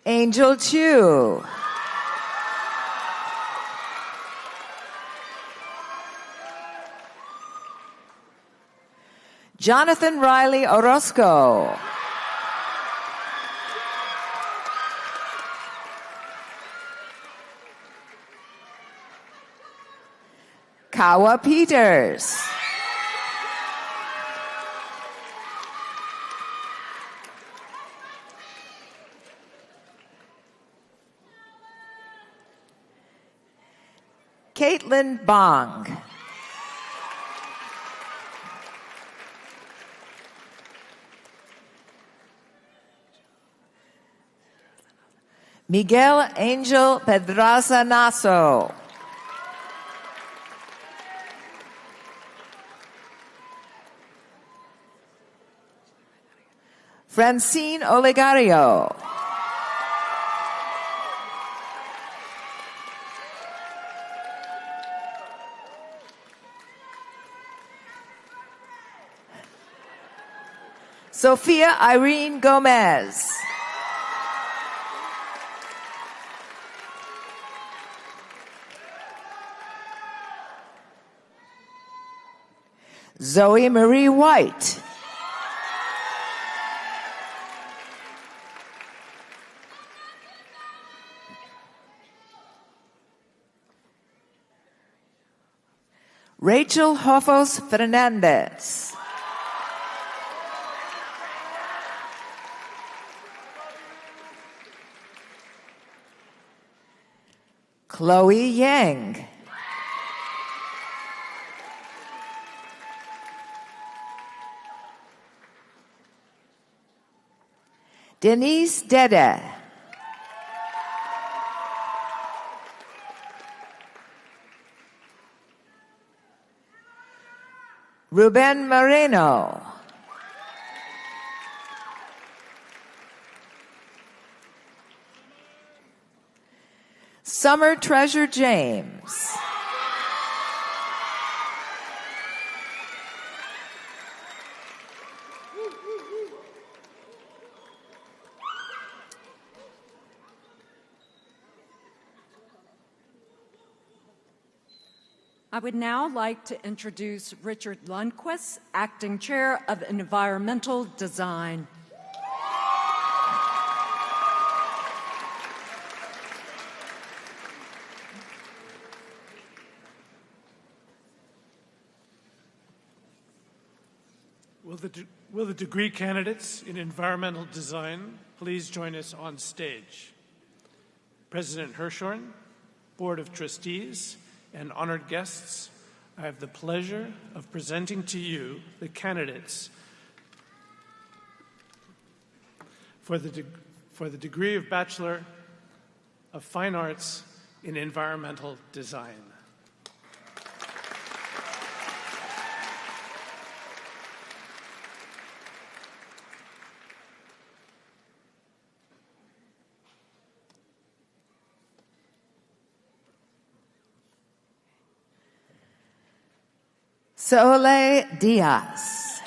Angel Chu. Jonathan Riley Orozco. Kawa Peters. Caitlin Bong. Miguel Angel Pedraza Naso. Francine Olegario. Sophia Irene Gomez. Zoe Marie White. Rachel Hofos Fernandez. Chloe Yang. Denise Dede. Ruben Moreno. Summer Treasure James. I would now like to introduce Richard Lundquist, Acting Chair of Environmental Design. Will the degree candidates in environmental design please join us on stage? President Hirshhorn, Board of Trustees, and honored guests, I have the pleasure of presenting to you the candidates for the degree of Bachelor of Fine Arts in Environmental Design. Sole Diaz.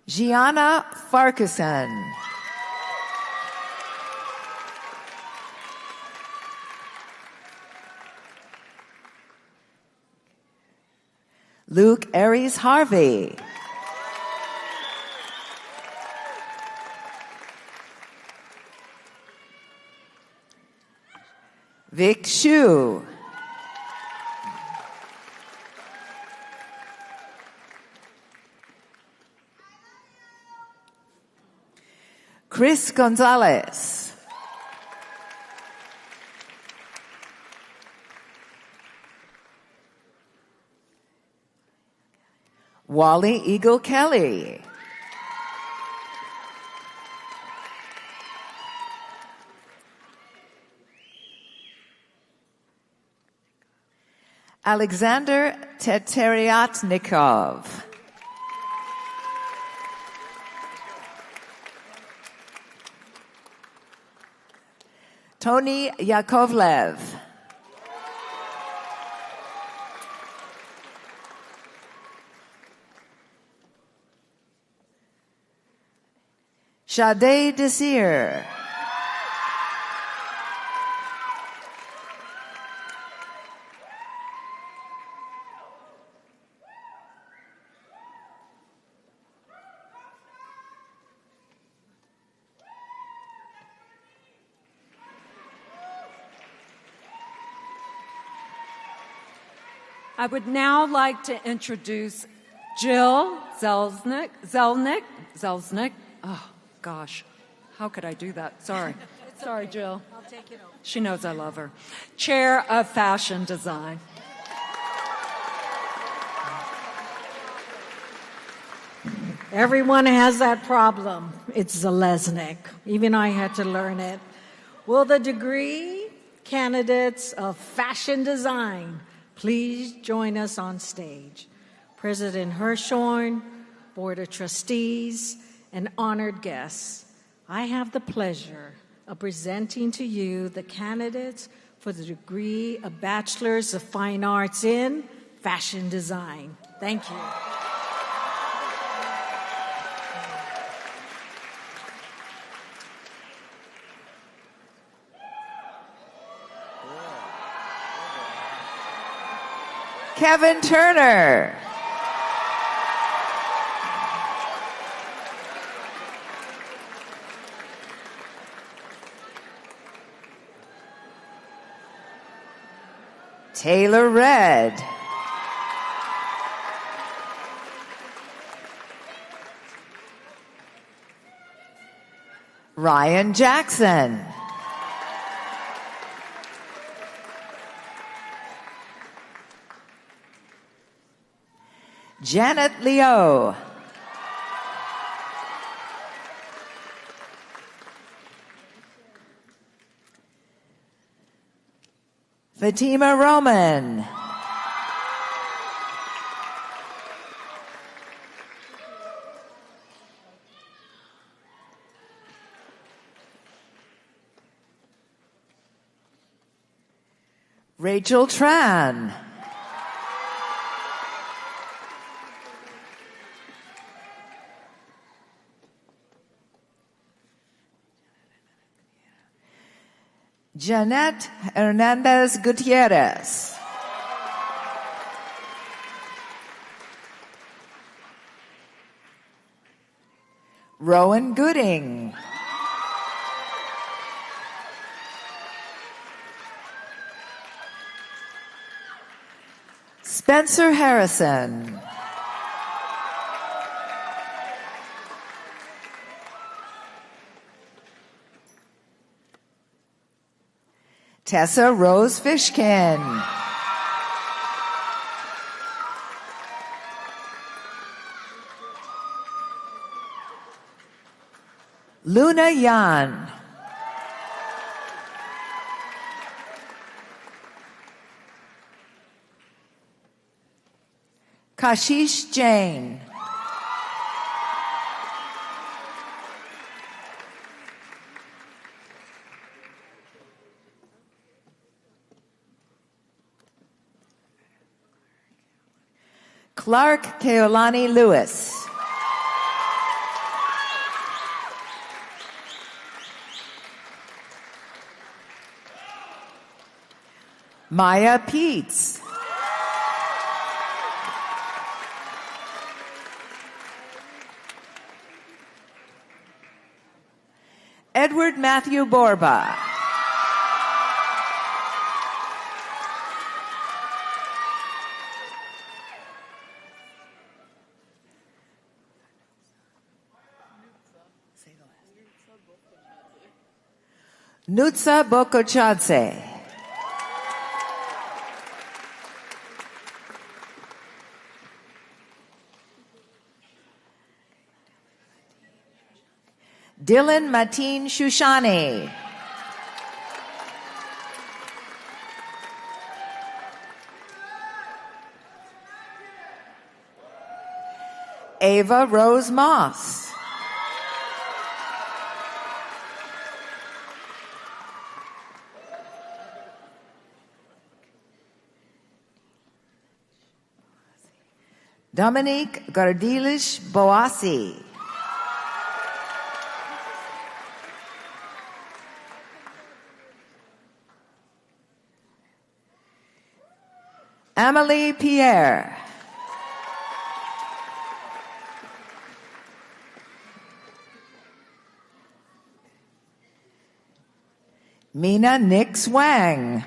Gianna Farquharson. Luke Aries Harvey. Vic Shu. Chris Gonzalez. Wally Eagle Kelly. Alexander Teteriatnikov. Tony Yakovlev. Sade Desir. I would now like to introduce Jill Zelznick. Oh, gosh. How could I do that? Sorry. Sorry, Jill. I'll take it over. She knows I love her. Chair of Fashion Design. Everyone has that problem. It's Zeleznik. Even I had to learn it. Will the degree candidates of fashion design please join us on stage? President Hirshhorn, Board of Trustees, and honored guests, I have the pleasure of presenting to you the candidates for the degree of Bachelors of Fine Arts in Fashion Design. Thank you. Kevin Turner. Taylor Red. Ryan Jackson. Janet Leo. Fatima Roman. Rachel Tran. Jeanette Hernandez Gutierrez. Rowan Gooding. Spencer Harrison. Tessa Rose Fishkin. Luna Yan. Kashish Jain. Clark Keolani Lewis. Maya Peets. Edward Matthew Borba. Nutsa Bokochadze. Dylan Mateen Shushani. Ava Rose Moss. Dominique Gardilish Boassi. Amelie Pierre. Mina Nix Wang.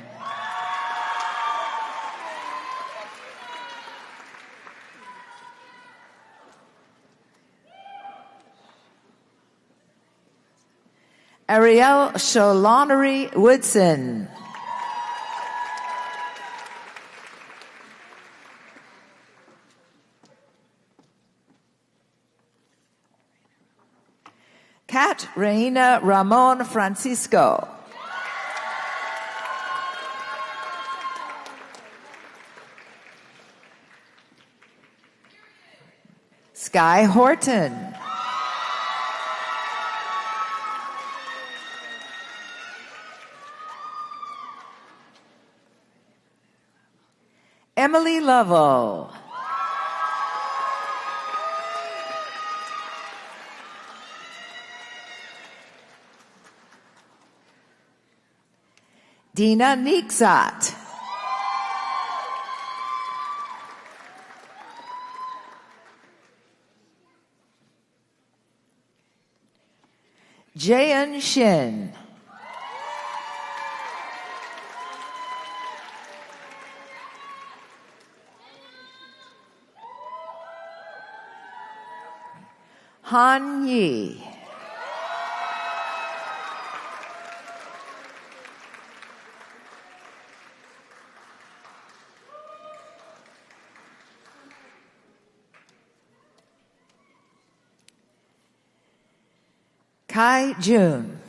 Ariel Sholonary Woodson. Kat Reina Ramon Francisco. Sky Horton. Emily Lovell. Dina Nixat. Jayan Shin. Han Yi. Kai Jun.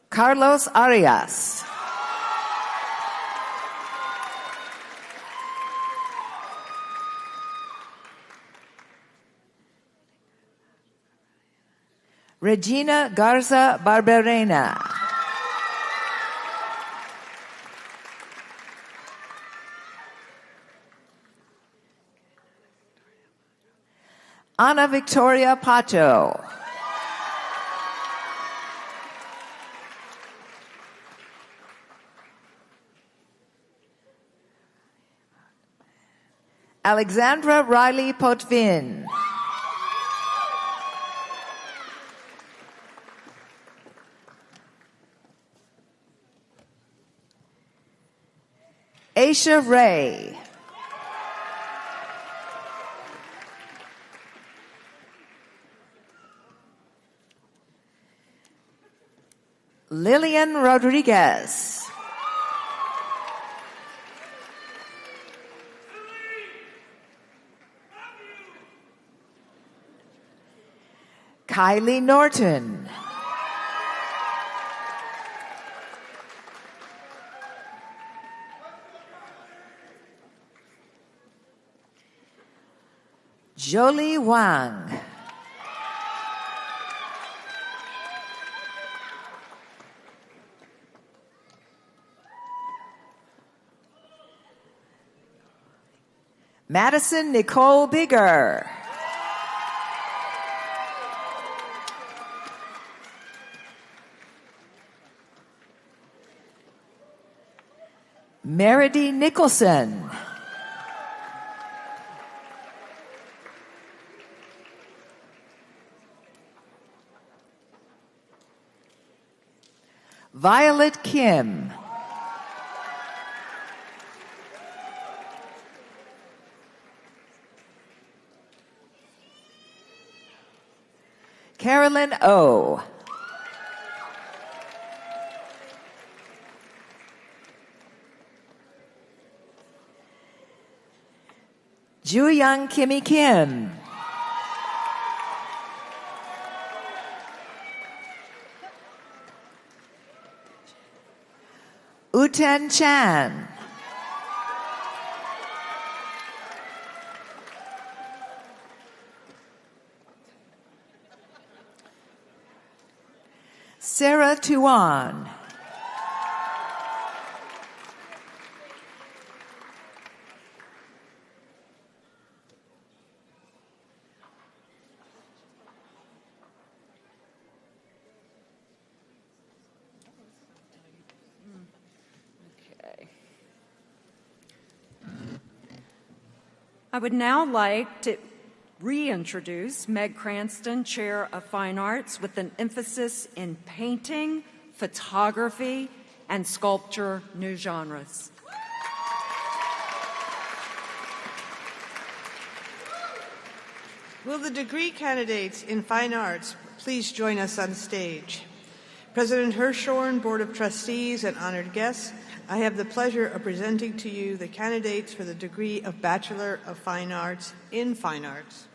Carlos Arias. Regina Garza Barberena. Ana Victoria Pacho. Alexandra Riley Potvin. Aisha Ray. Lillian Rodriguez. Kylie Norton. Jolie Wang. Madison Nicole Bigger. Meredy Nicholson. Violet Kim. Carolyn O. Jooyoung Kimmy Kim. Uten Chan. Sarah Tuan. I would now like to reintroduce Meg Cranston, Chair of Fine Arts, with an emphasis in painting, photography, and sculpture, new genres. Will the degree candidates in fine arts please join us on stage? President Hirshhorn, Board of Trustees, and honored guests, I have the pleasure of presenting to you the candidates for the degree of Bachelor of Fine Arts in Fine Arts.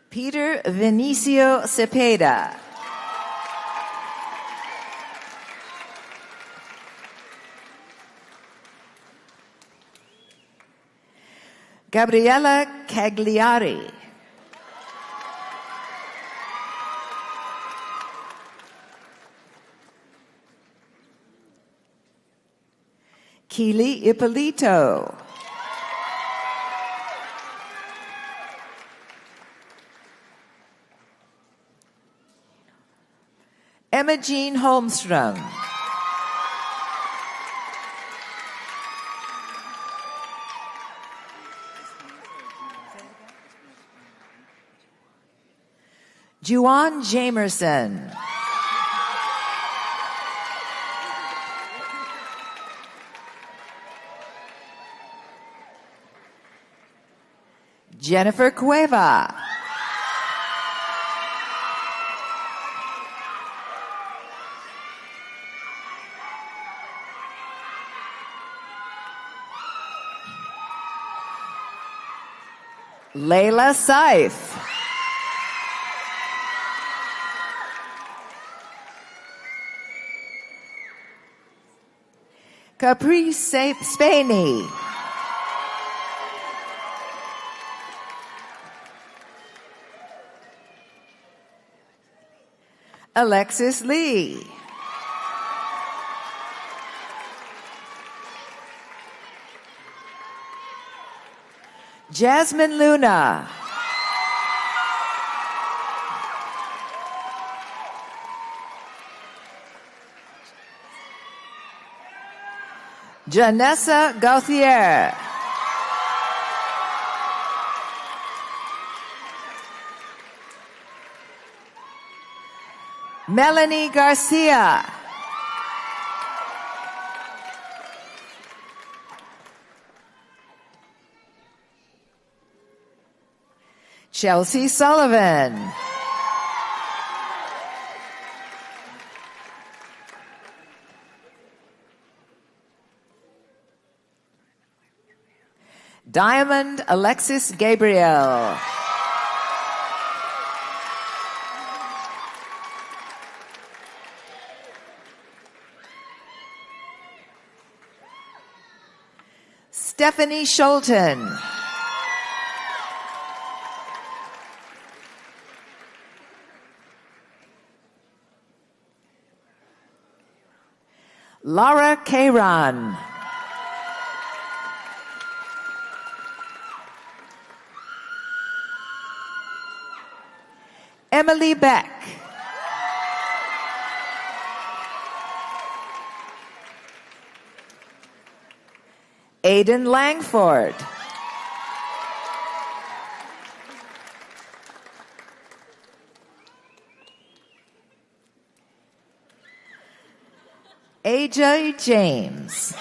Peter Vinicio Cepeda. Gabriella Cagliari. Keely Ippolito. Emma Jean Holmstrom. Juwan Jamerson. Jennifer Cueva. Layla Saif. Caprice Spaney. Alexis Lee. Jasmine Luna. Janessa Gauthier. Melanie Garcia. Chelsea Sullivan. Diamond Alexis Gabriel. Stephanie Scholten. Laura Kayron. Emily Beck. Aidan Langford. AJ James.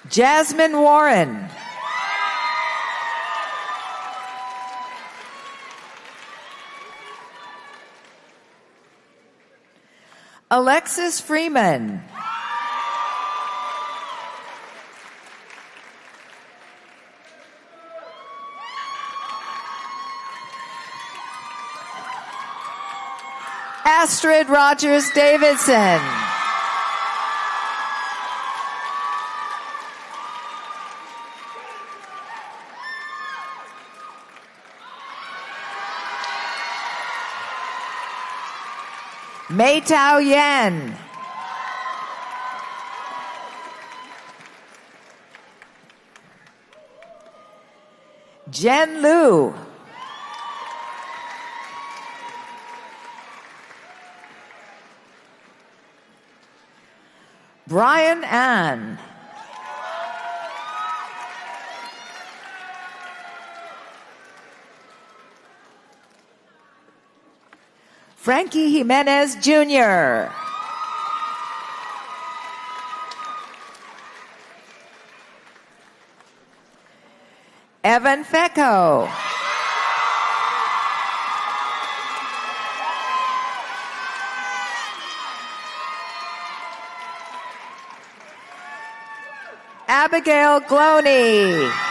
Jasmine Warren. Alexis Freeman. Astrid Rogers Davidson. Mei Tao Yan. Jen Liu. Brian Ann. Frankie Jimenez Jr. Evan Fecco. Abigail Gloney.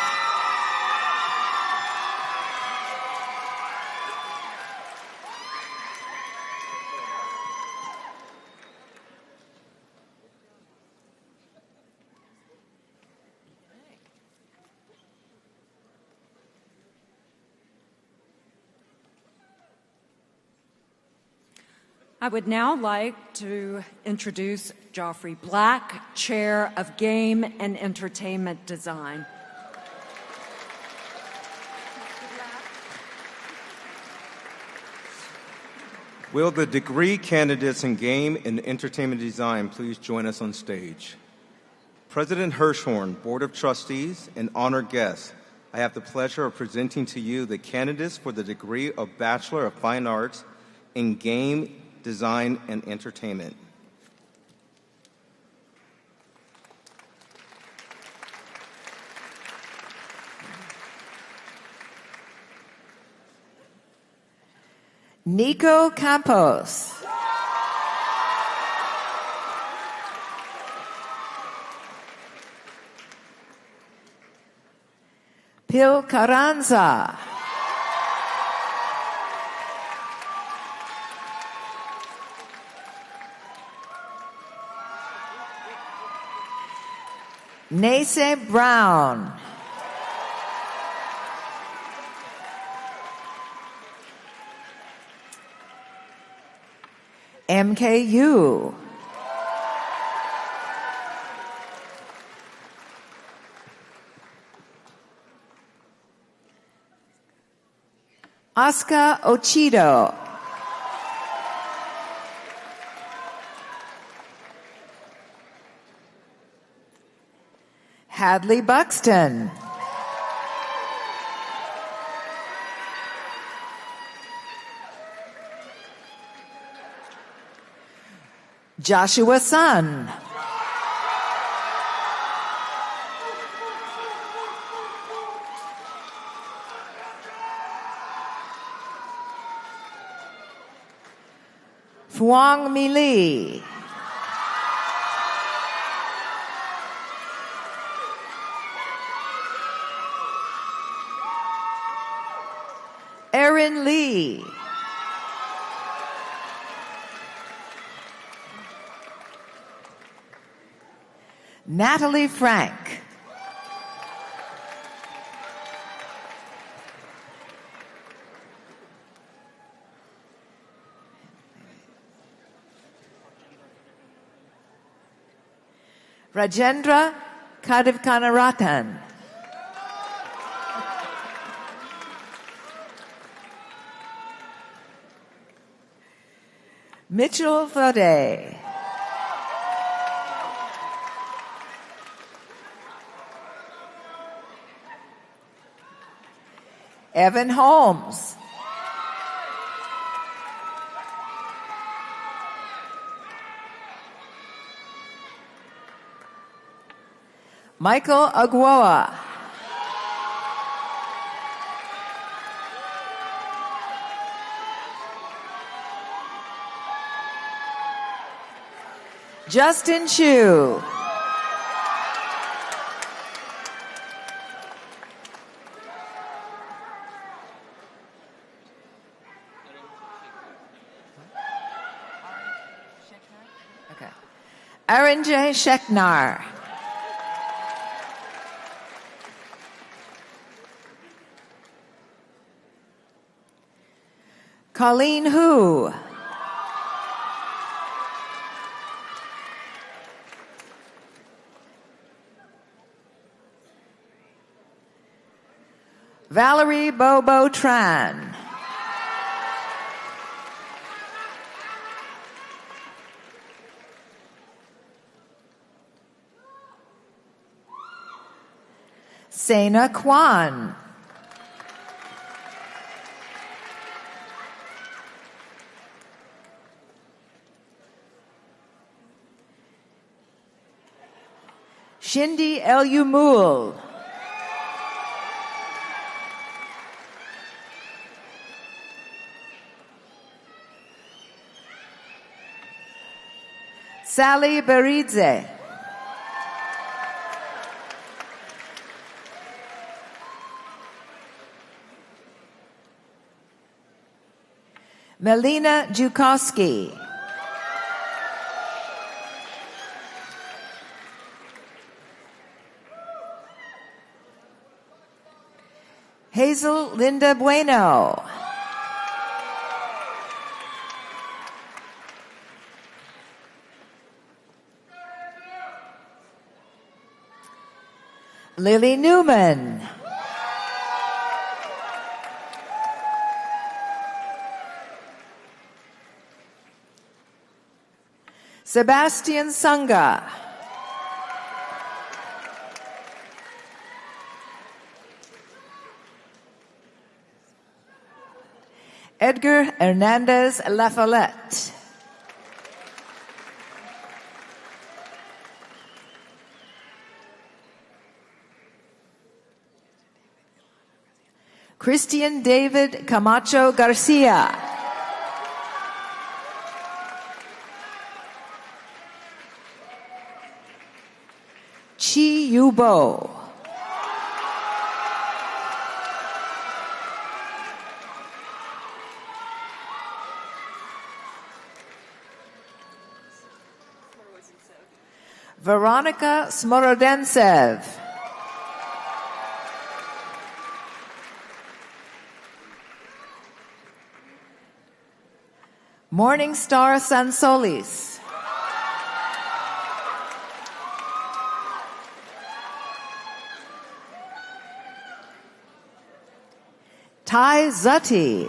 I would now like to introduce Joffrey Black, Chair of Game and Entertainment Design. Will the degree candidates in Game and Entertainment Design please join us on stage? President Hirschhorn, Board of Trustees, and honored guests, I have the pleasure of presenting to you the candidates for the degree of Bachelor of Fine Arts in Game Design and Entertainment. Nico Campos. Pil Carranza. Nace Brown. MKU. Oscar Ochido. Hadley Buxton. Joshua Sun. Phuong Mei-Lee. Erin Lee. Natalie Frank. Rajendra Kadivkanaratan. Mitchell Fode. Evan Holmes. Michael Agwoa. Justin Chu. Okay. Aaron J. Sheknar. Colleen Hu. Valerie Bobo Tran. Sena Kwan. Shindi El-Umul. Sally Beridze. Melina Jukowski. Hazel Linda Bueno. Lily Newman. Sebastian Sunga. Edgar Hernandez Lafollette. Christian David Camacho Garcia. Chi Yubo. Veronica Smorodensev. Morningstar Sansolis. Tai Zutti.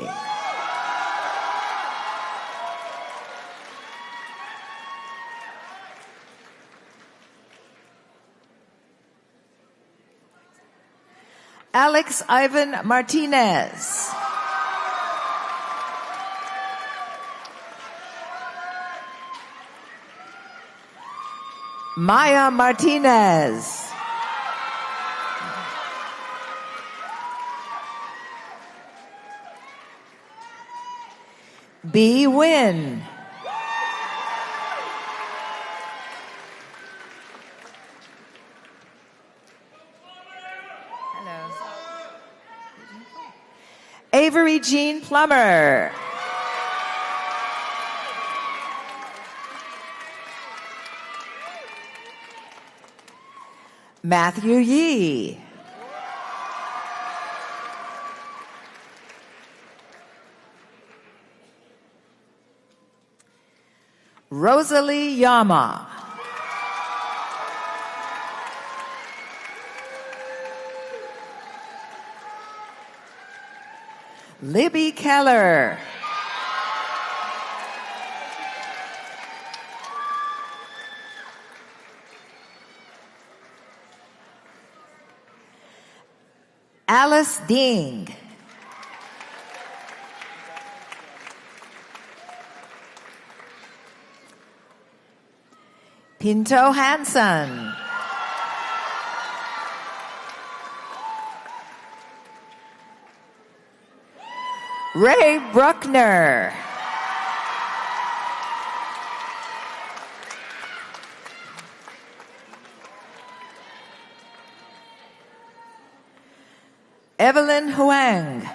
Alex Ivan Martinez. Maya Martinez. B. Win. Avery Jean Plummer. Matthew Yee. Rosalie Yama. Libby Keller. Alice Ding. Pinto Hansen. Ray Bruckner. Evelyn Huang.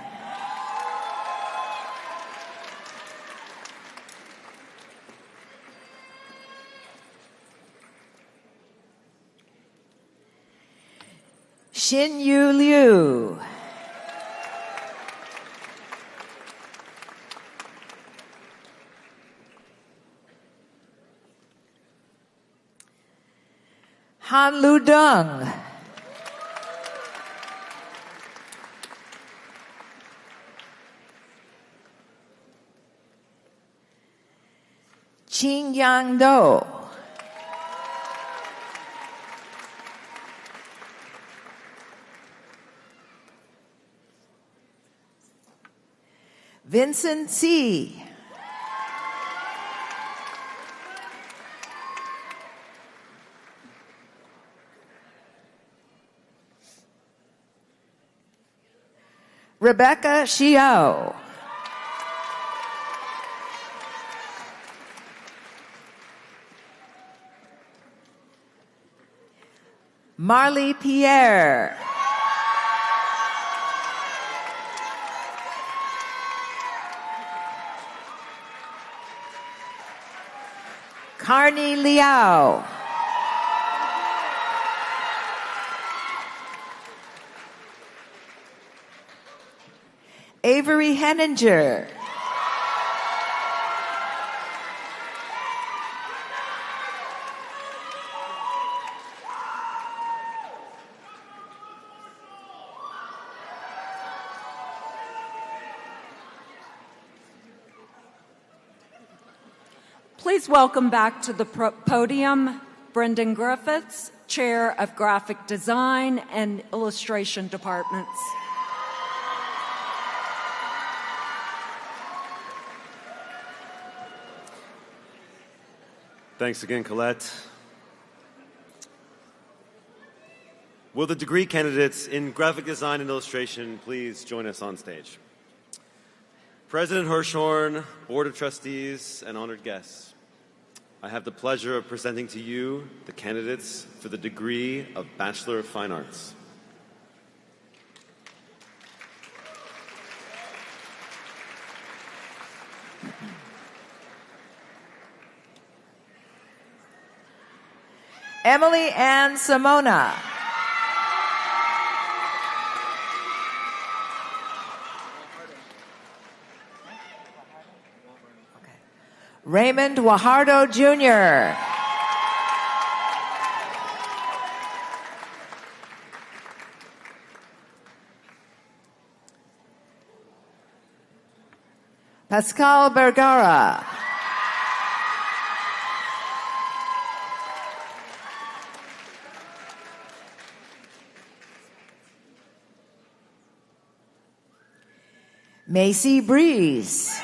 Xin Yu Liu. Han Lu Dung. Qing Yang Do. Vincent C. Rebecca Xiao. Marley Pierre. Carney Liao. Avery Henninger. Please welcome back to the podium Brendan Griffiths, Chair of Graphic Design and Illustration Departments. Thanks again, Colette. Will the degree candidates in graphic design and illustration please join us on stage? President Hirshhorn, Board of Trustees, and honored guests, I have the pleasure of presenting to you the candidates for the degree of Bachelor of Fine Arts. Emily Ann Simona. Raymond Guajardo Jr. Pascal Bergara. Macy Breeze.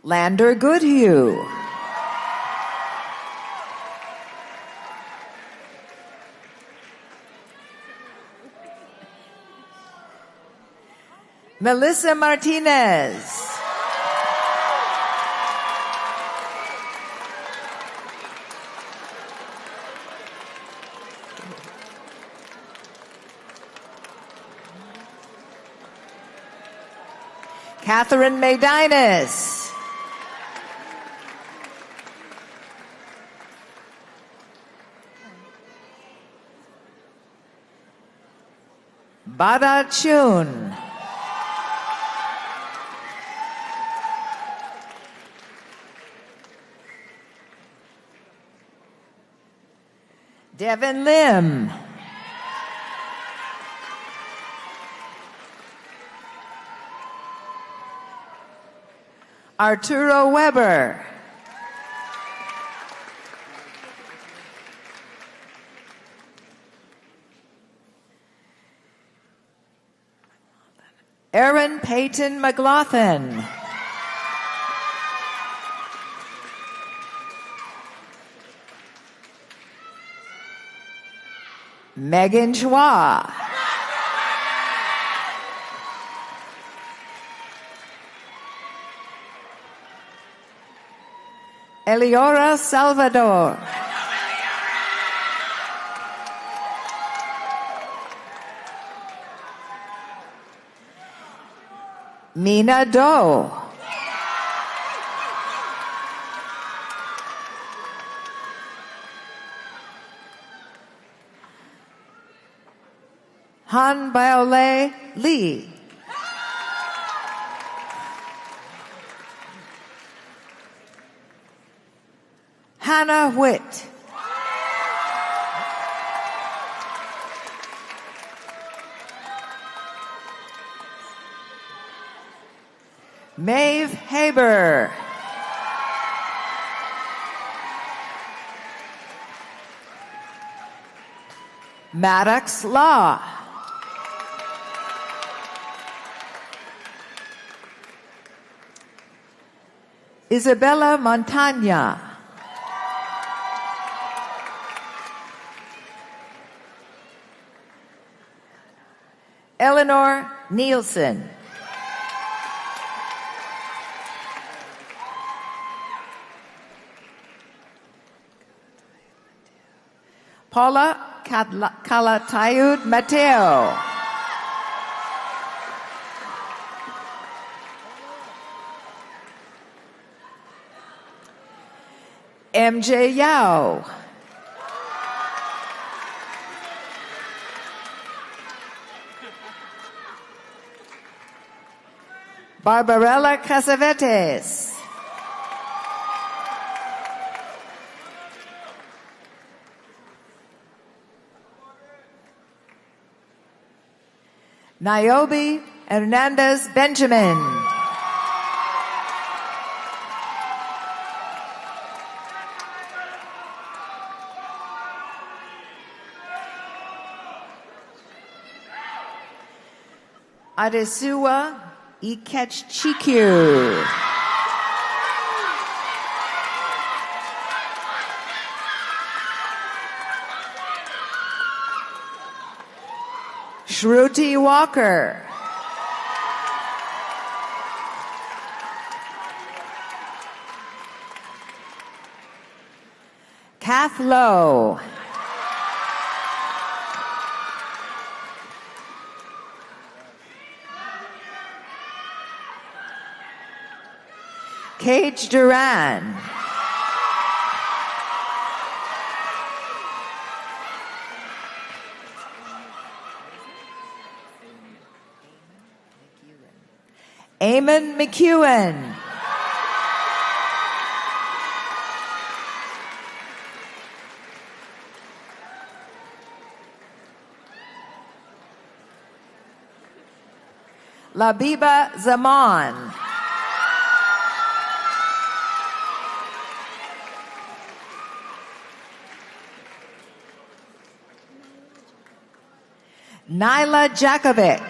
Lander Goodhue. Melissa Martinez. Catherine Medinus. Bada Chun. Devin Lim. Arturo Weber. Aaron Peyton McLaughlin. Megan Chua. Eliora Salvador. Mina Doe. Han Baole Lee. Hannah Witt. Maeve Haber. Maddox Law. Isabella Montagna. Eleanor Nielsen. Paula Calatayud Mateo. MJ Yao. Barbarella Casavetes. Niobe Hernandez Benjamin. Adesuwa Ikechikwu. Shruti Walker. Kath Lowe. Cage Duran. Eamon McEwen. Labiba Zaman. Nyla Jakovic.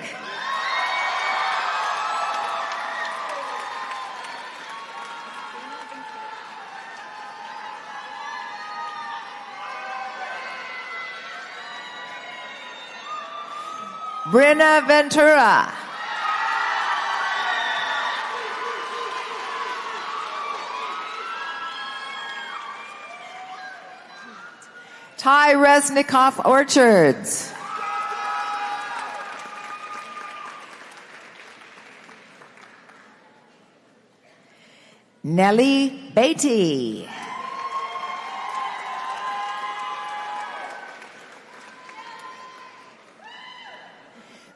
Brenna Ventura. Ty Resnikoff Orchards. Nellie Beatty.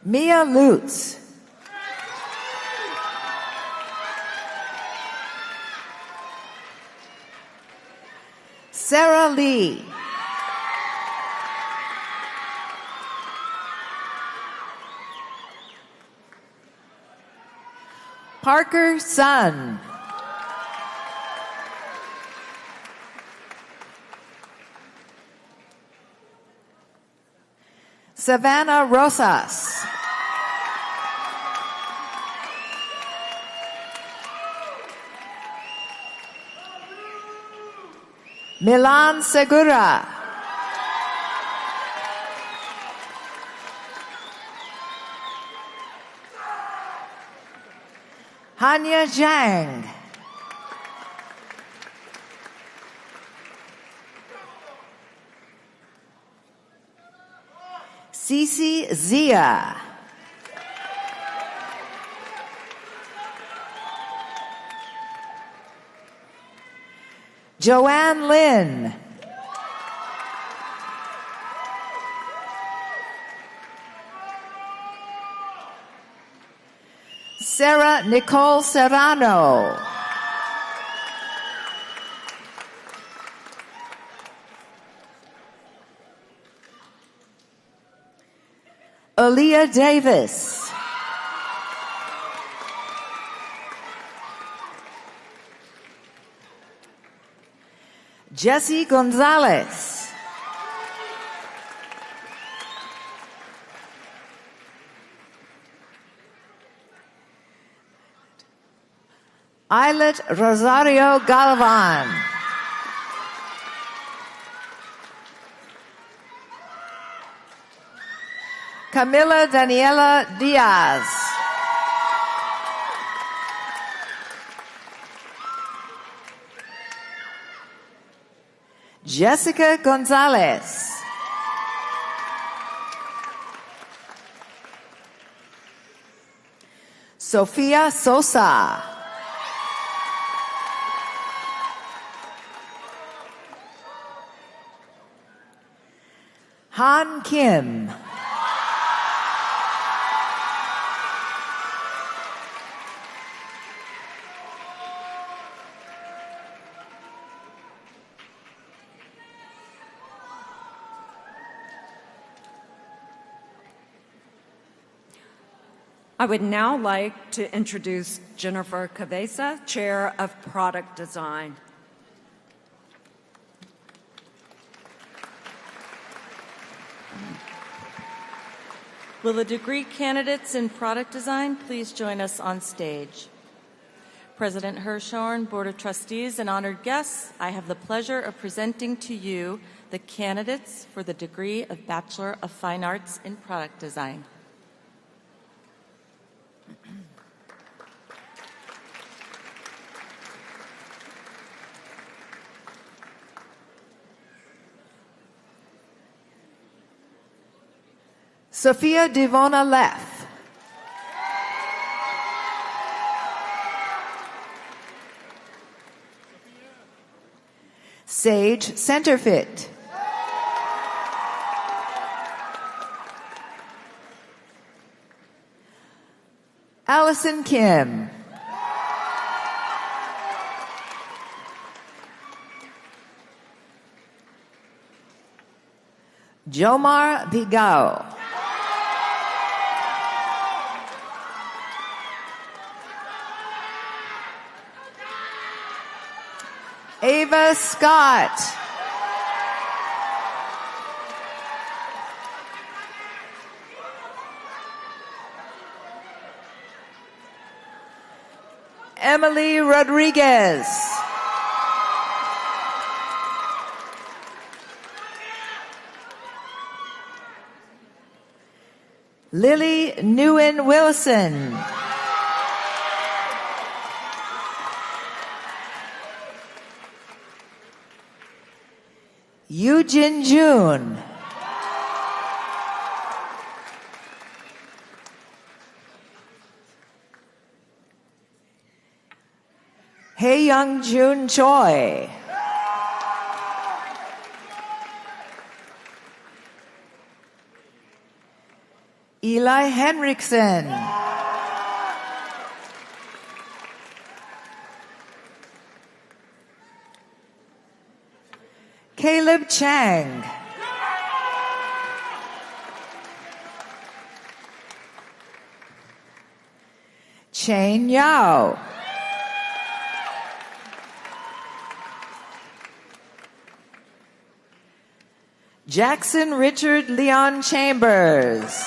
Mia Lutz. Sarah Lee. Parker Sun. Savannah Rosas. Milan Segura. Hanya Zhang. Cece Zia. Joanne Lin. Sarah Nicole Serrano. Aaliyah Davis. Jesse Gonzalez. Islet Rosario Galvan. Camila Daniela Diaz. Jessica Gonzalez. Sofia Sosa. Han Kim. I would now like to introduce Jennifer Cabeza, Chair of Product Design. Will the degree candidates in product design please join us on stage? President Hirshhorn, Board of Trustees, and honored guests, I have the pleasure of presenting to you the candidates for the degree of Bachelor of Fine Arts in Product Design. Sophia Devona Leff. Sage Centerfit. Allison Kim. Jomar Bigao. Ava Scott. Emily Rodriguez. Lily Nguyen Wilson. Eugene June. Hei Young Jun Choi. Eli Henriksen. Caleb Chang. Chane Yao. Jackson Richard Leon Chambers.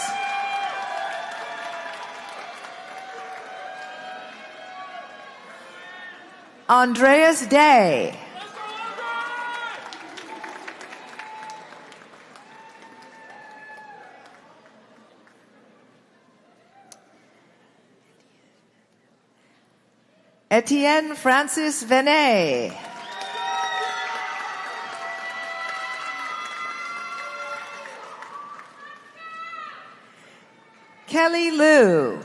Andreas Day. Etienne Francis Venet. Kelly Liu.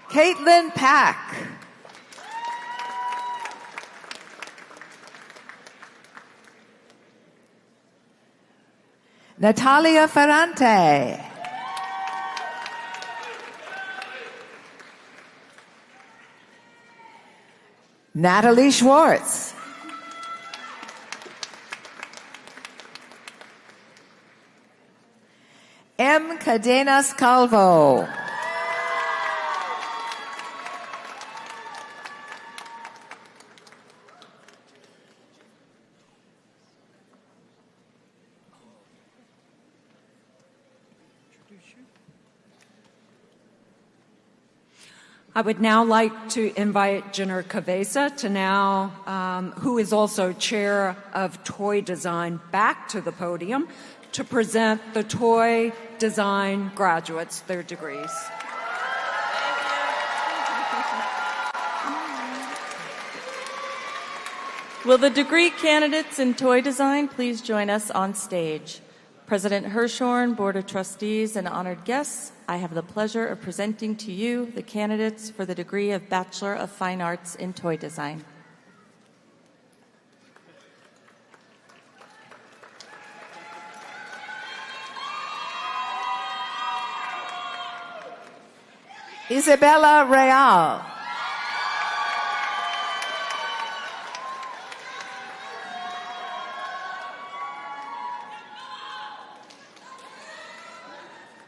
Caitlin Pack. Natalia Ferrante. Natalie Schwartz. M. Cadenas Calvo. I would now like to invite Jenner Cavesa to now, who is also chair of toy design, back to the podium to present the toy design graduates their degrees. Will the degree candidates in toy design please join us on stage? President Hirschhorn, Board of Trustees, and honored guests, I have the pleasure of presenting to you the candidates for the degree of Bachelor of Fine Arts in Toy Design. Isabella Real.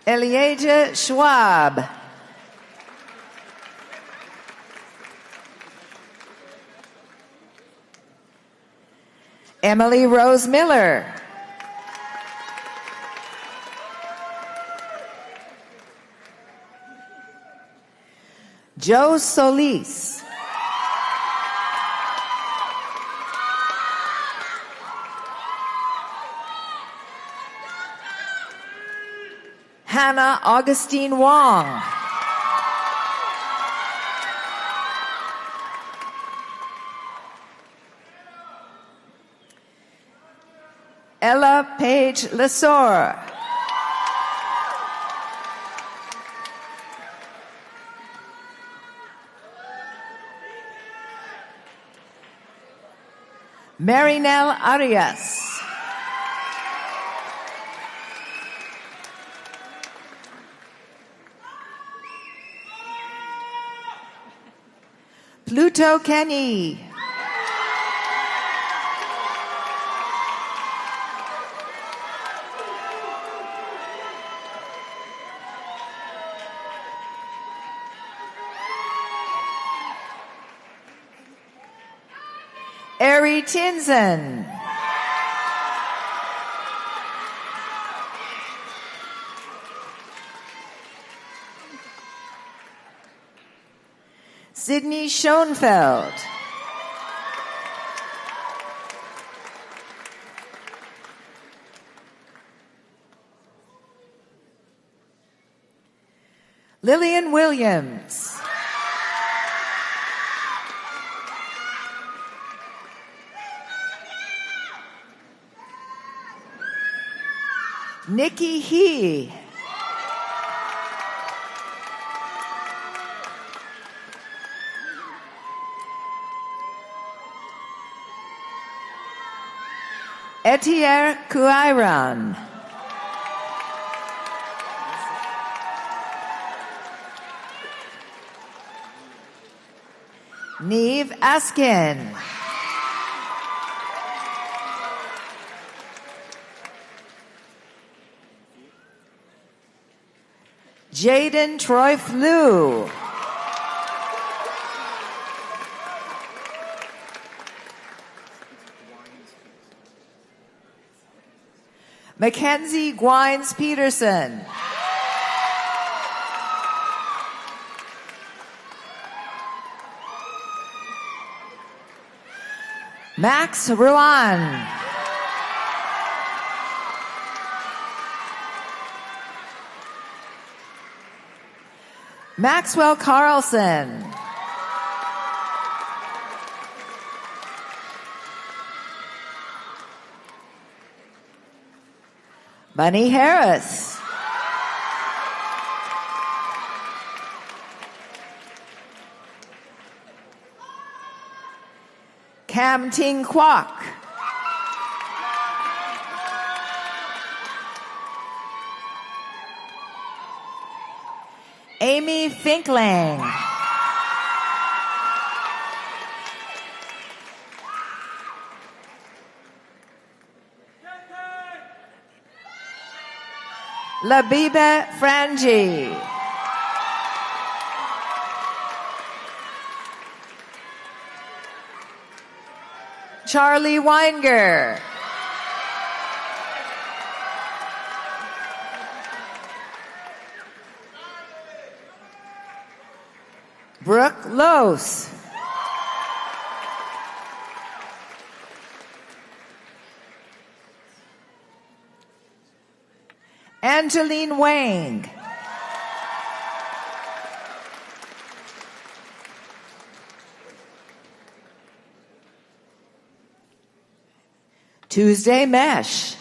Elieja Schwab. Emily Rose Miller. Joe Solis. Hannah Augustine Wong. Ella Page Lesor. Marinelle Arias. Pluto Kenny. Ari Tinson. Sydney Schoenfeld. Lillian Williams. Nikki He. Etier Kuairan. Neve Askin. Jaden Troy Flew. Mackenzie Gwines Peterson. Max Ruan. Maxwell Carlson. Bunny Harris. Cam Ting Kwok. Amy Finklang. Labiba Frangi. Charlie Weinger. Brooke Lose. Angeline Wang. Tuesday Mesh.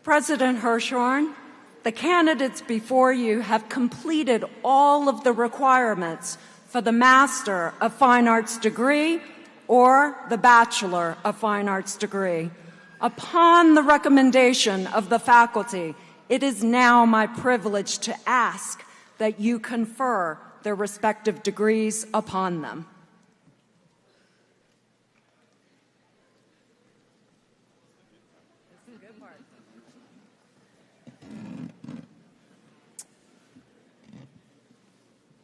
President Hirshhorn, the candidates before you have completed all of the requirements for the Master of Fine Arts degree or the Bachelor of Fine Arts degree. Upon the recommendation of the faculty, it is now my privilege to ask that you confer their respective degrees upon them.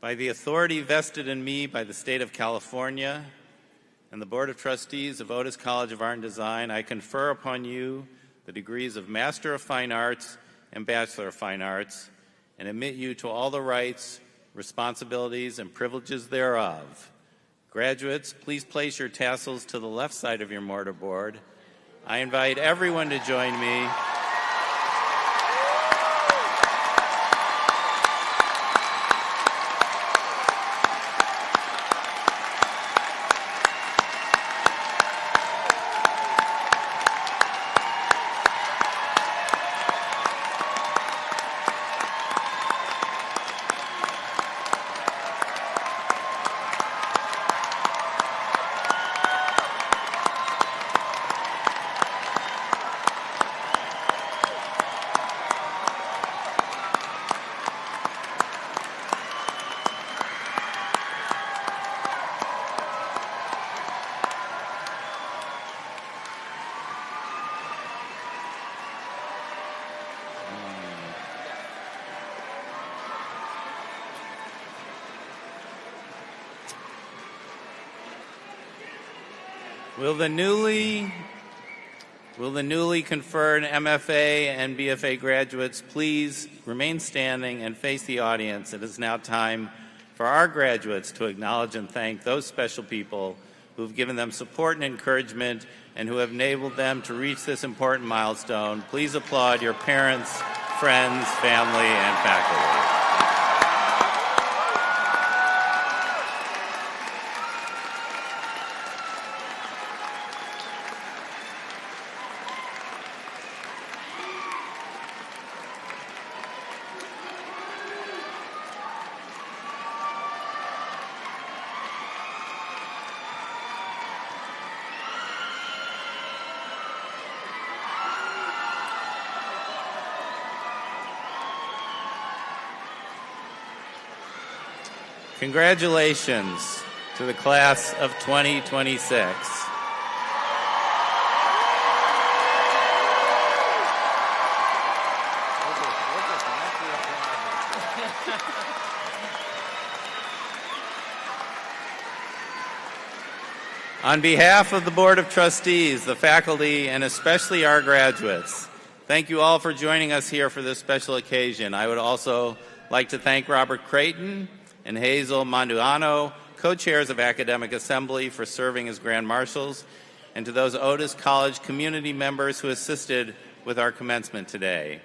By the authority vested in me by the State of California and the Board of Trustees of Otis College of Art and Design, I confer upon you the degrees of Master of Fine Arts and Bachelor of Fine Arts, and admit you to all the rights, responsibilities, and privileges thereof. Graduates, please place your tassels to the left side of your mortarboard. I invite everyone to join me. Will the newly conferred MFA and BFA graduates please remain standing and face the audience? It is now time for our graduates to acknowledge and thank those special people who have given them support and encouragement and who have enabled them to reach this important milestone. Please applaud your parents, friends, family, and faculty. Congratulations to the class of 2026. On behalf of the Board of Trustees, the faculty, and especially our graduates, thank you all for joining us here for this special occasion. I would also like to thank Robert Creighton and Hazel Manduano, co-chairs of Academic Assembly, for serving as Grand Marshals, and to those Otis College community members who assisted with our commencement today.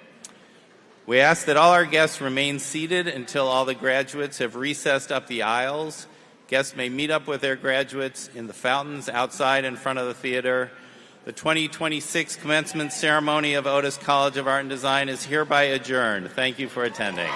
We ask that all our guests remain seated until all the graduates have recessed up the aisles. Guests may meet up with their graduates in the fountains outside in front of the theater. The 2026 commencement ceremony of Otis College of Art and Design is hereby adjourned. Thank you for attending.